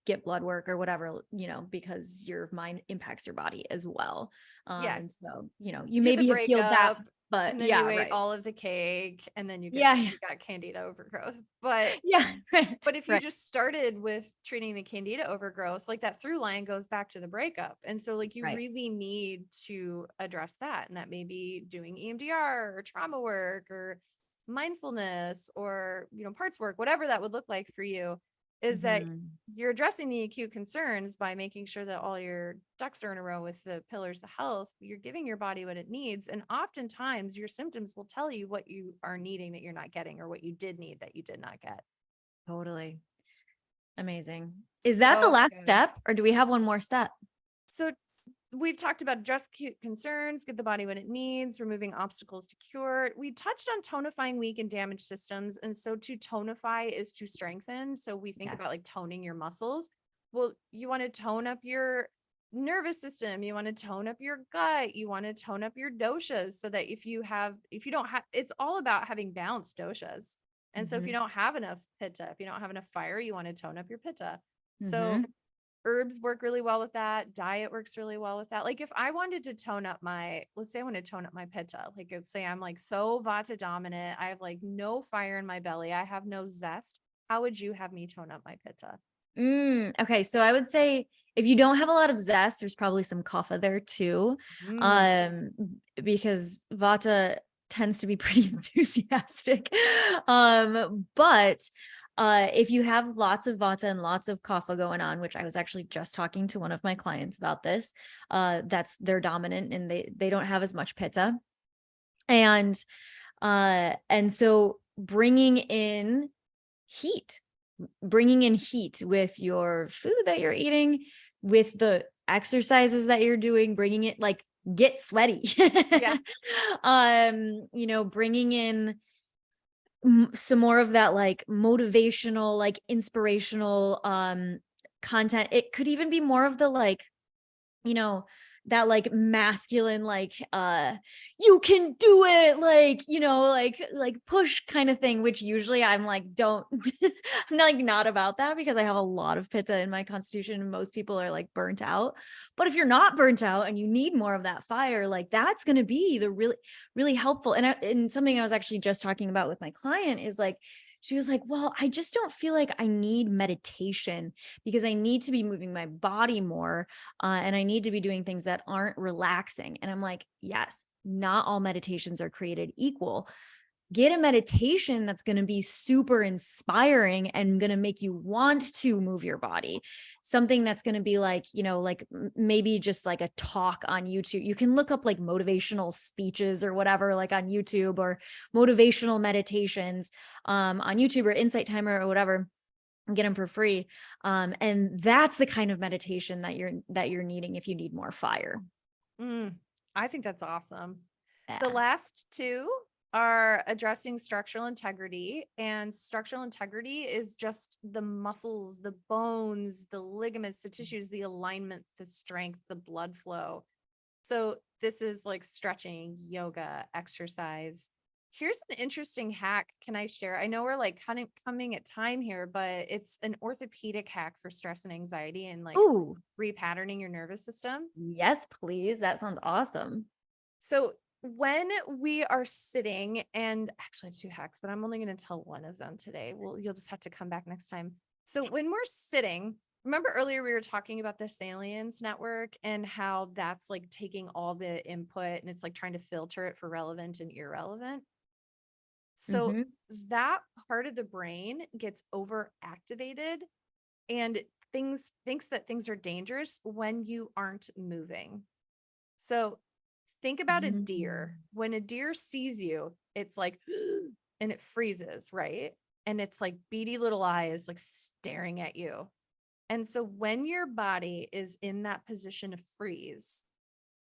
get blood work or whatever, because your mind impacts your body as well. Yeah. And so, you You had the maybe have healed that, breakup but and then you yeah, ate right. all of the cake and then Yeah. you got candida overgrowth. But Yeah. Right. But if you Right. just started with treating the candida overgrowth, like that through line goes back to the breakup. And so like you Right. really need to address that. And that may be doing EMDR or trauma work or mindfulness or, parts work, whatever that would look like for you, is that Mhm. you're addressing the acute concerns by making sure that all your ducks are in a row with the pillars of health. You're giving your body what it needs. And oftentimes your symptoms will tell you what you are needing that you're not getting or what you did need that you did not get. Totally. Amazing. Is that the So last good. step or do we have one more step? So we've talked about address acute concerns, get the body what it needs, removing obstacles to cure. We touched on tonifying weak and damaged systems. And so to tonify is to strengthen. So we think about like Yes. toning your muscles. Well, you want to tone up your nervous system. You want to tone up your gut. You want to tone up your doshas so that if you don't have, it's all about having balanced doshas. And so if you Mhm. don't have enough pitta, if you don't have enough fire, you want to tone up your pitta. So Mhm. herbs work really well with that. Diet works really well with that. Like if I wanted to tone up let's say I want to tone up my pitta, like let's say I'm like so vata dominant, I have like no fire in my belly, I have no zest. How would you have me tone up my pitta? Okay, so I would say if you don't have a lot of zest, there's probably some kapha there too, Mm, um, because vata tends to be pretty enthusiastic. But if you have lots of vata and lots of kapha going on, which I was actually just talking to one of my clients about this, that's they're dominant and they don't have as much pitta, and so heat bringing in heat with your food that you're eating, with the exercises that you're doing, bringing it like get sweaty. yeah. Bringing in some more of that like motivational, like inspirational content. It could even be more of the like, you know, that like masculine, like you can do it, like, like push kind of thing, which usually I'm like, don't I'm not about that, because I have a lot of pitta in my constitution and most people are like burnt out. But if you're not burnt out and you need more of that fire, like that's going to be the really helpful. And something I was actually just talking about with my client is like, she was like, well, I just don't feel like I need meditation because I need to be moving my body more, and I need to be doing things that aren't relaxing. And I'm like, yes, not all meditations are created equal. Get a meditation that's going to be super inspiring and going to make you want to move your body. Something that's going to be like, like maybe just like a talk on YouTube. You can look up like motivational speeches or whatever, like on YouTube, or motivational meditations on YouTube or Insight Timer or whatever, and get them for free. And that's the kind of meditation that you're needing if you need more fire. I think that's awesome. The Yeah. last two are addressing structural integrity, and structural integrity is just the muscles, the bones, the ligaments, the tissues, the alignment, the strength, the blood flow. So this is like stretching, yoga, exercise. Here's an interesting hack. Can I share? I know we're like kind of coming at time here, but it's an orthopedic hack for stress and anxiety and like Ooh, repatterning your nervous system. yes, please. That sounds awesome. So when we are sitting, and actually I have two hacks, but I'm only going to tell one of them today. Well, you'll just have to come back next time. So when we're sitting, remember earlier we were talking about the salience network and how that's like taking all the input and it's like trying to filter it for relevant and irrelevant. So Mm-hmm. that part of the brain gets overactivated and thinks that things are dangerous when you aren't moving. So think about a deer. When a deer sees you, it's like, and it freezes, right? And it's like beady little eyes, like staring at you. And so when your body is in that position of freeze,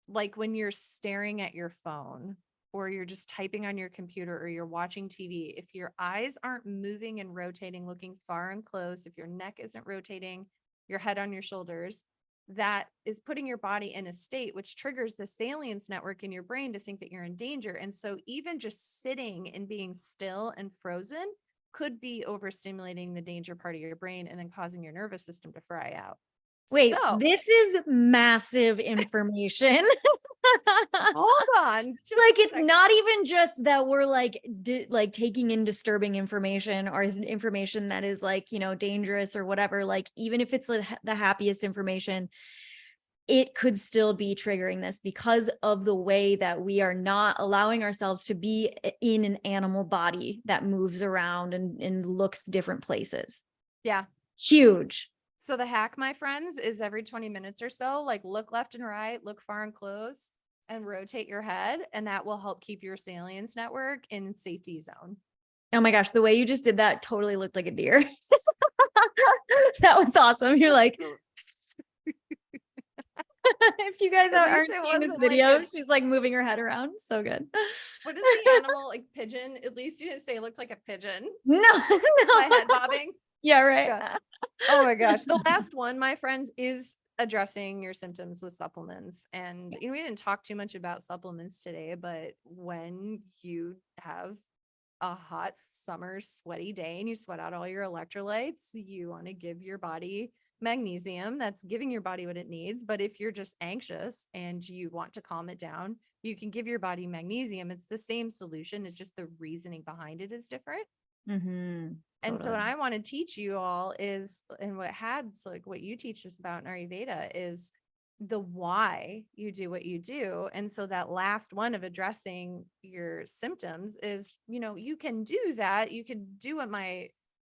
like when you're staring at your phone or you're just typing on your computer or you're watching TV, if your eyes aren't moving and rotating, looking far and close, if your neck isn't rotating, your head on your shoulders, that is putting your body in a state which triggers the salience network in your brain to think that you're in danger. And so even just sitting and being still and frozen could be overstimulating the danger part of your brain and then causing your nervous system to fry out. Wait, So this is massive information. hold on. Like, it's not even just that we're like like taking in disturbing information or information that is like, dangerous or whatever. Like, even if it's the happiest information, it could still be triggering this because of the way that we are not allowing ourselves to be in an animal body that moves around and looks different places. Yeah. Huge. So the hack, my friends, is every 20 minutes or so, like look left and right, look far and close, and rotate your head. And that will help keep your salience network in safety zone. Oh my gosh, the way you just did that totally looked like a deer. That was awesome. You're like, if you guys aren't seeing this video, she's like moving her head around. So good. What is the animal, like pigeon? At least you didn't say it looked like a pigeon. No, My head bobbing. Yeah, right. Yeah. Oh my gosh. The last one, my friends, is addressing your symptoms with supplements. And we didn't talk too much about supplements today, but when you have a hot summer sweaty day and you sweat out all your electrolytes, you want to give your body magnesium. That's giving your body what it needs. But if you're just anxious and you want to calm it down, you can give your body magnesium. It's the same solution. It's just the reasoning behind it is different. Mm-hmm. And so what I want to teach you all is, and what you teach us about in Ayurveda is the why you do what you do. And so that last one of addressing your symptoms is, you can do that. You could do what my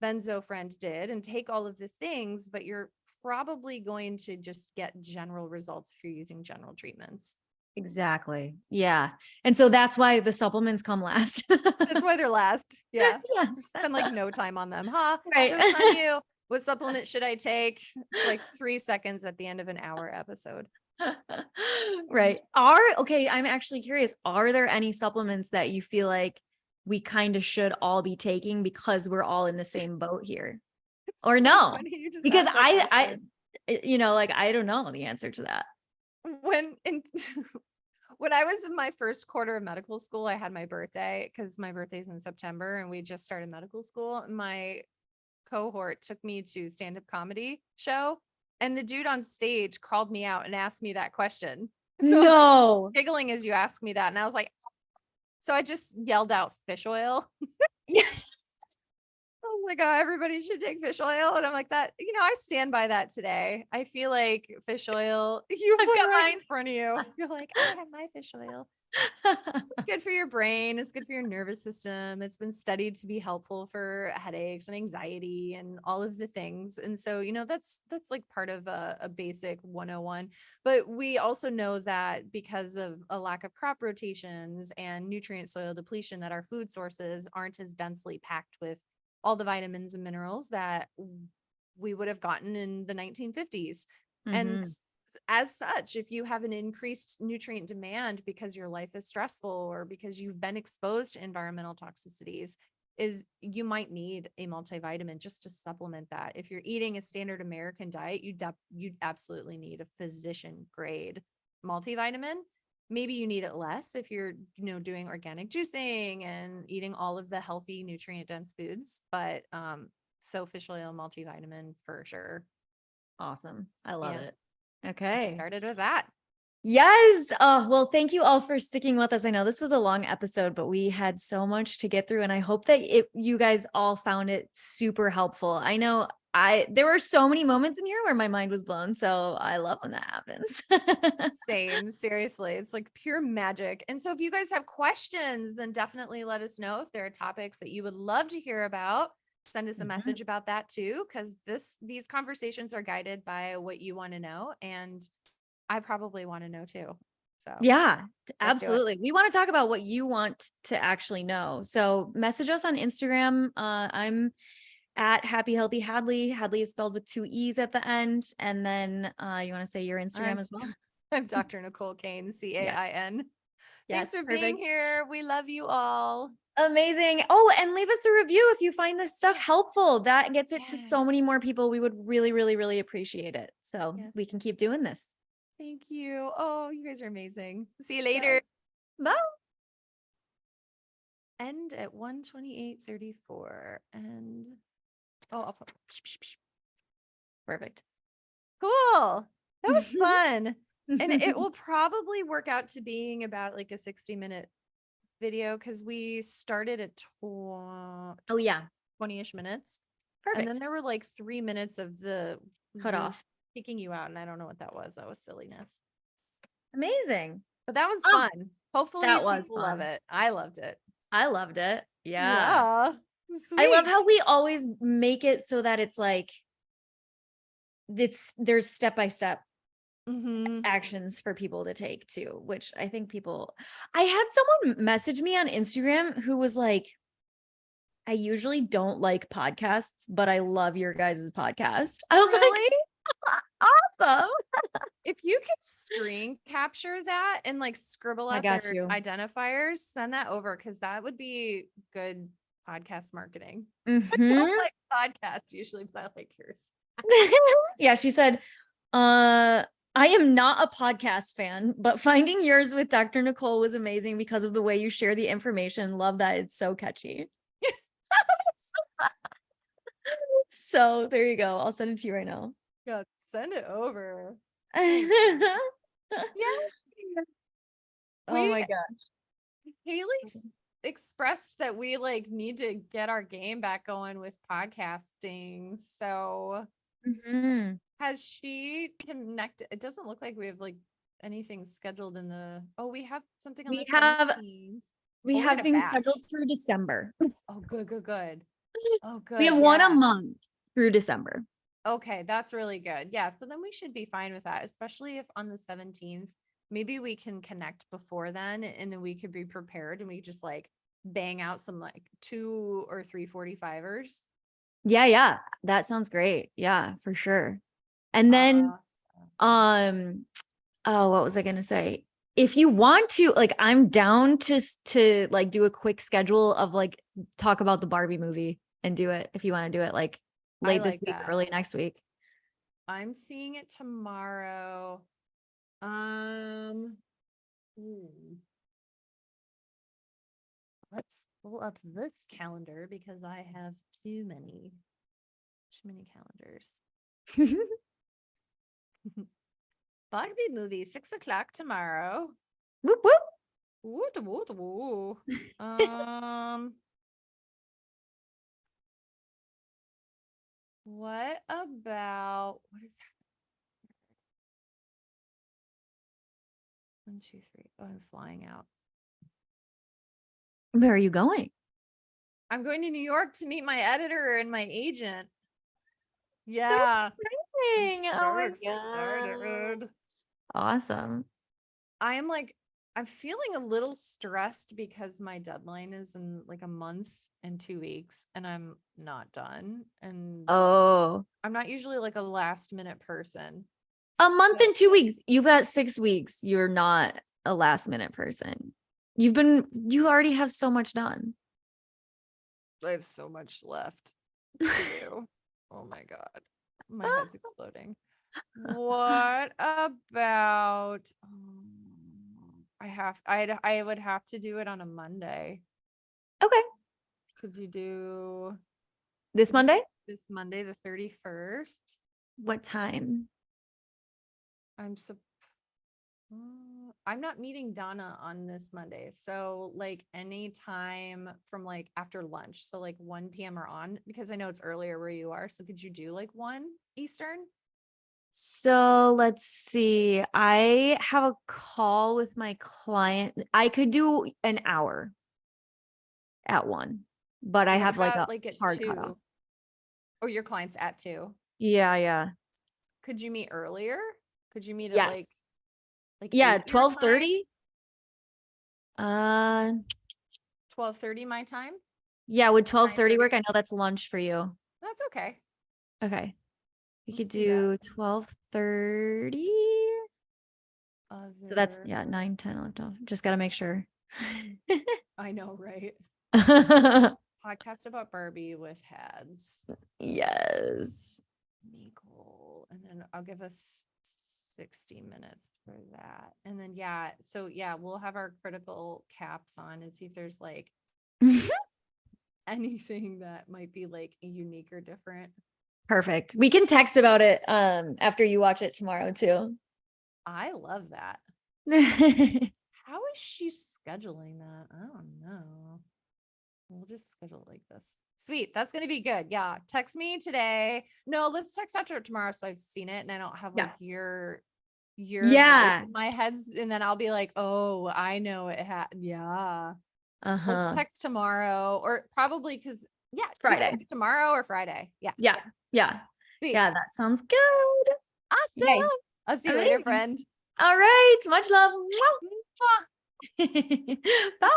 benzo friend did and take all of the things, but you're probably going to just get general results if you're using general treatments. Exactly. Yeah. And so that's why the supplements come last. That's why they're last. Yeah. Yes. Spend like no time on them. Huh? Right. Joke's on you. What supplement should I take? It's like 3 seconds at the end of an hour episode. Right. Okay, I'm actually curious. Are there any supplements that you feel like we kind of should all be taking because we're all in the same boat here? It's Or so no? funny you just Because asked that question. like, I don't know the answer to that. When in when I was in my first quarter of medical school, I had my birthday because my birthday's in September and we just started medical school. My cohort took me to stand-up comedy show, and the dude on stage called me out and asked me that question. So I'm No. giggling as you asked me that, and I was like, so I just yelled out fish oil. Yes. I was like, oh, everybody should take fish oil. And I'm like, that, I stand by that today. I feel like fish oil, you I've put it got right mine. in front of you. You're like, I have my fish oil. It's good for your brain. It's good for your nervous system. It's been studied to be helpful for headaches and anxiety and all of the things. And so, that's like part of a basic 101. But we also know that because of a lack of crop rotations and nutrient soil depletion, that our food sources aren't as densely packed with all the vitamins and minerals that we would have gotten in the 1950s. And Mhm. as such, if you have an increased nutrient demand because your life is stressful or because you've been exposed to environmental toxicities, is you might need a multivitamin just to supplement that. If you're eating a standard American diet, you'd absolutely need a physician grade multivitamin. Maybe you need it less if you're, doing organic juicing and eating all of the healthy nutrient dense foods, but so fish oil multivitamin for sure. Awesome. I love Yeah, it. get Okay. started with that. Yes. Oh, well, thank you all for sticking with us. I know this was a long episode, but we had so much to get through, and I hope that you guys all found it super helpful. I know there were so many moments in here where my mind was blown. So I love when that happens. Same, seriously. It's like pure magic. And so if you guys have questions, then definitely let us know if there are topics that you would love to hear about. Send us a Mhm. message about that too, because these conversations are guided by what you want to know. And I probably want to know too. So Yeah, let's do it. absolutely. We want to talk about what you want to actually know. So message us on Instagram. I'm at Happy Healthy Hadley. Hadley is spelled with 2 E's at the end. And then you want to say your Instagram I'm as well? I'm Dr. Nicole Cain, Yes. Cain. Thanks Yes. for being Perfect. here. We love you all. Amazing. Oh, and leave us a review if you find this stuff helpful. That gets it to Yeah. so many more people. We would really, really, really appreciate it. So Yes. we can keep doing this. Thank you. Oh, you guys are amazing. See you Yes. later. Bye. End at 1:28:34. And I'll put Perfect. cool. That was fun. And it will probably work out to being about like a 60-minute video because we started at Oh, yeah. 20-ish minutes. And then Perfect. there were like 3 minutes of the Cut Zoom off. kicking you out. And I don't know what that was. That was silliness. Amazing. But that was Oh, fun. Hopefully that was people love fun. it. I loved it. I loved it. Yeah. Yeah. I love Sweet. how we always make it so that it's like there's step by step Mm-hmm. actions for people to take too, which I think I had someone message me on Instagram who was like, I usually don't like podcasts, but I love your guys' podcast. I was Really? like, awesome. If you could screen capture that and like scribble I out got their you. identifiers, send that over because that would be good podcast marketing. I don't Hmm. like podcasts usually, but I like yours. Yeah, she said, I am not a podcast fan, but finding yours with Dr. Nicole was amazing because of the way you share the information. Love that. It's so catchy. So there you go. I'll send it to you right now. Yeah, send it over. Thanks, man. Yeah. Oh We my gosh. Haley expressed that we like need to get our game back going with podcasting. So Mhm. has she connected? It doesn't look like we have like anything scheduled in the we have something on We the have 17th. we Oh, we're have gonna things batch. scheduled through December. Oh, good, good, good. Oh, We good. have one a Yeah. month through December. Okay, that's really good. Yeah, so then we should be fine with that, especially if on the 17th, maybe we can connect before then and then we could be prepared and we just like bang out some like 2 or 3 45ers. Yeah, yeah. That sounds great. Yeah, for sure. And then Awesome. um oh, what was I gonna say? if you want to, like, I'm down to like do a quick schedule of like talk about the Barbie movie and do it if you want to do it like I late this like week, that. early next week. I'm seeing it tomorrow. Um, hmm, let's pull up this calendar because I have too many calendars. Barbie movie, 6 o'clock tomorrow. Whoop whoop. Woo, woo, woo. Um, what about what is that? 1, 2, 3. Oh, I'm flying out. Where are you going? I'm going to New York to meet my editor and my agent. So Yeah. I'm exciting. Oh so my god. excited. Awesome. I'm feeling a little stressed because my deadline is in like a month and 2 weeks and I'm not done. And Oh, I'm not usually like a last minute person. a month So and 2 weeks. You've got 6 weeks. You're not a last minute person. You already have so much done. I have so much left to do. Oh my God. My head's exploding. What about I would have to do it on a Monday. Okay. Could you do This Monday? this Monday the 31st? What time? I'm so I'm not meeting Donna on this Monday. So like any time from like after lunch. So like 1 p.m. or on because I know it's earlier where you are. So could you do like 1 Eastern? So let's see. I have a call with my client. I could do an hour at 1, but I What have like a about like at hard cutoff. 2? Or your client's at 2? Yeah, yeah. Could you meet earlier? Could you meet at Yes. like Yeah, 8 your time? 12:30. Uh 12:30 my time? yeah, would 12:30 9:30 work? your I time? know that's lunch for you. That's okay. Okay. We Let's could do that. do 12:30. So that's Other yeah, 9, 10, 11, 12. Just gotta make sure. I know, right? Podcast about Barbie with Hads. Yes. Nicole. And then I'll give us 60 minutes for that. And then yeah, so yeah, we'll have our critical caps on and see if there's like anything that might be like unique or different. Perfect. We can text about it after you watch it tomorrow too. I love that. How is she scheduling that? I don't know. We'll just schedule it like this. Sweet. That's going to be good. Yeah. Text me today. No, let's text after tomorrow. So I've seen it and I don't have Yeah. like your voice Yeah. in my head. And then I'll be like, oh, I know it had. Yeah. So let's Uh-huh. text tomorrow or probably because, yeah, we can Friday. text tomorrow or Friday. Yeah. Yeah. Yeah. Sweet. Yeah, that sounds good. Yay. Awesome. I'll see you later, Amazing. friend. All right. Much love. Mwah. Bye.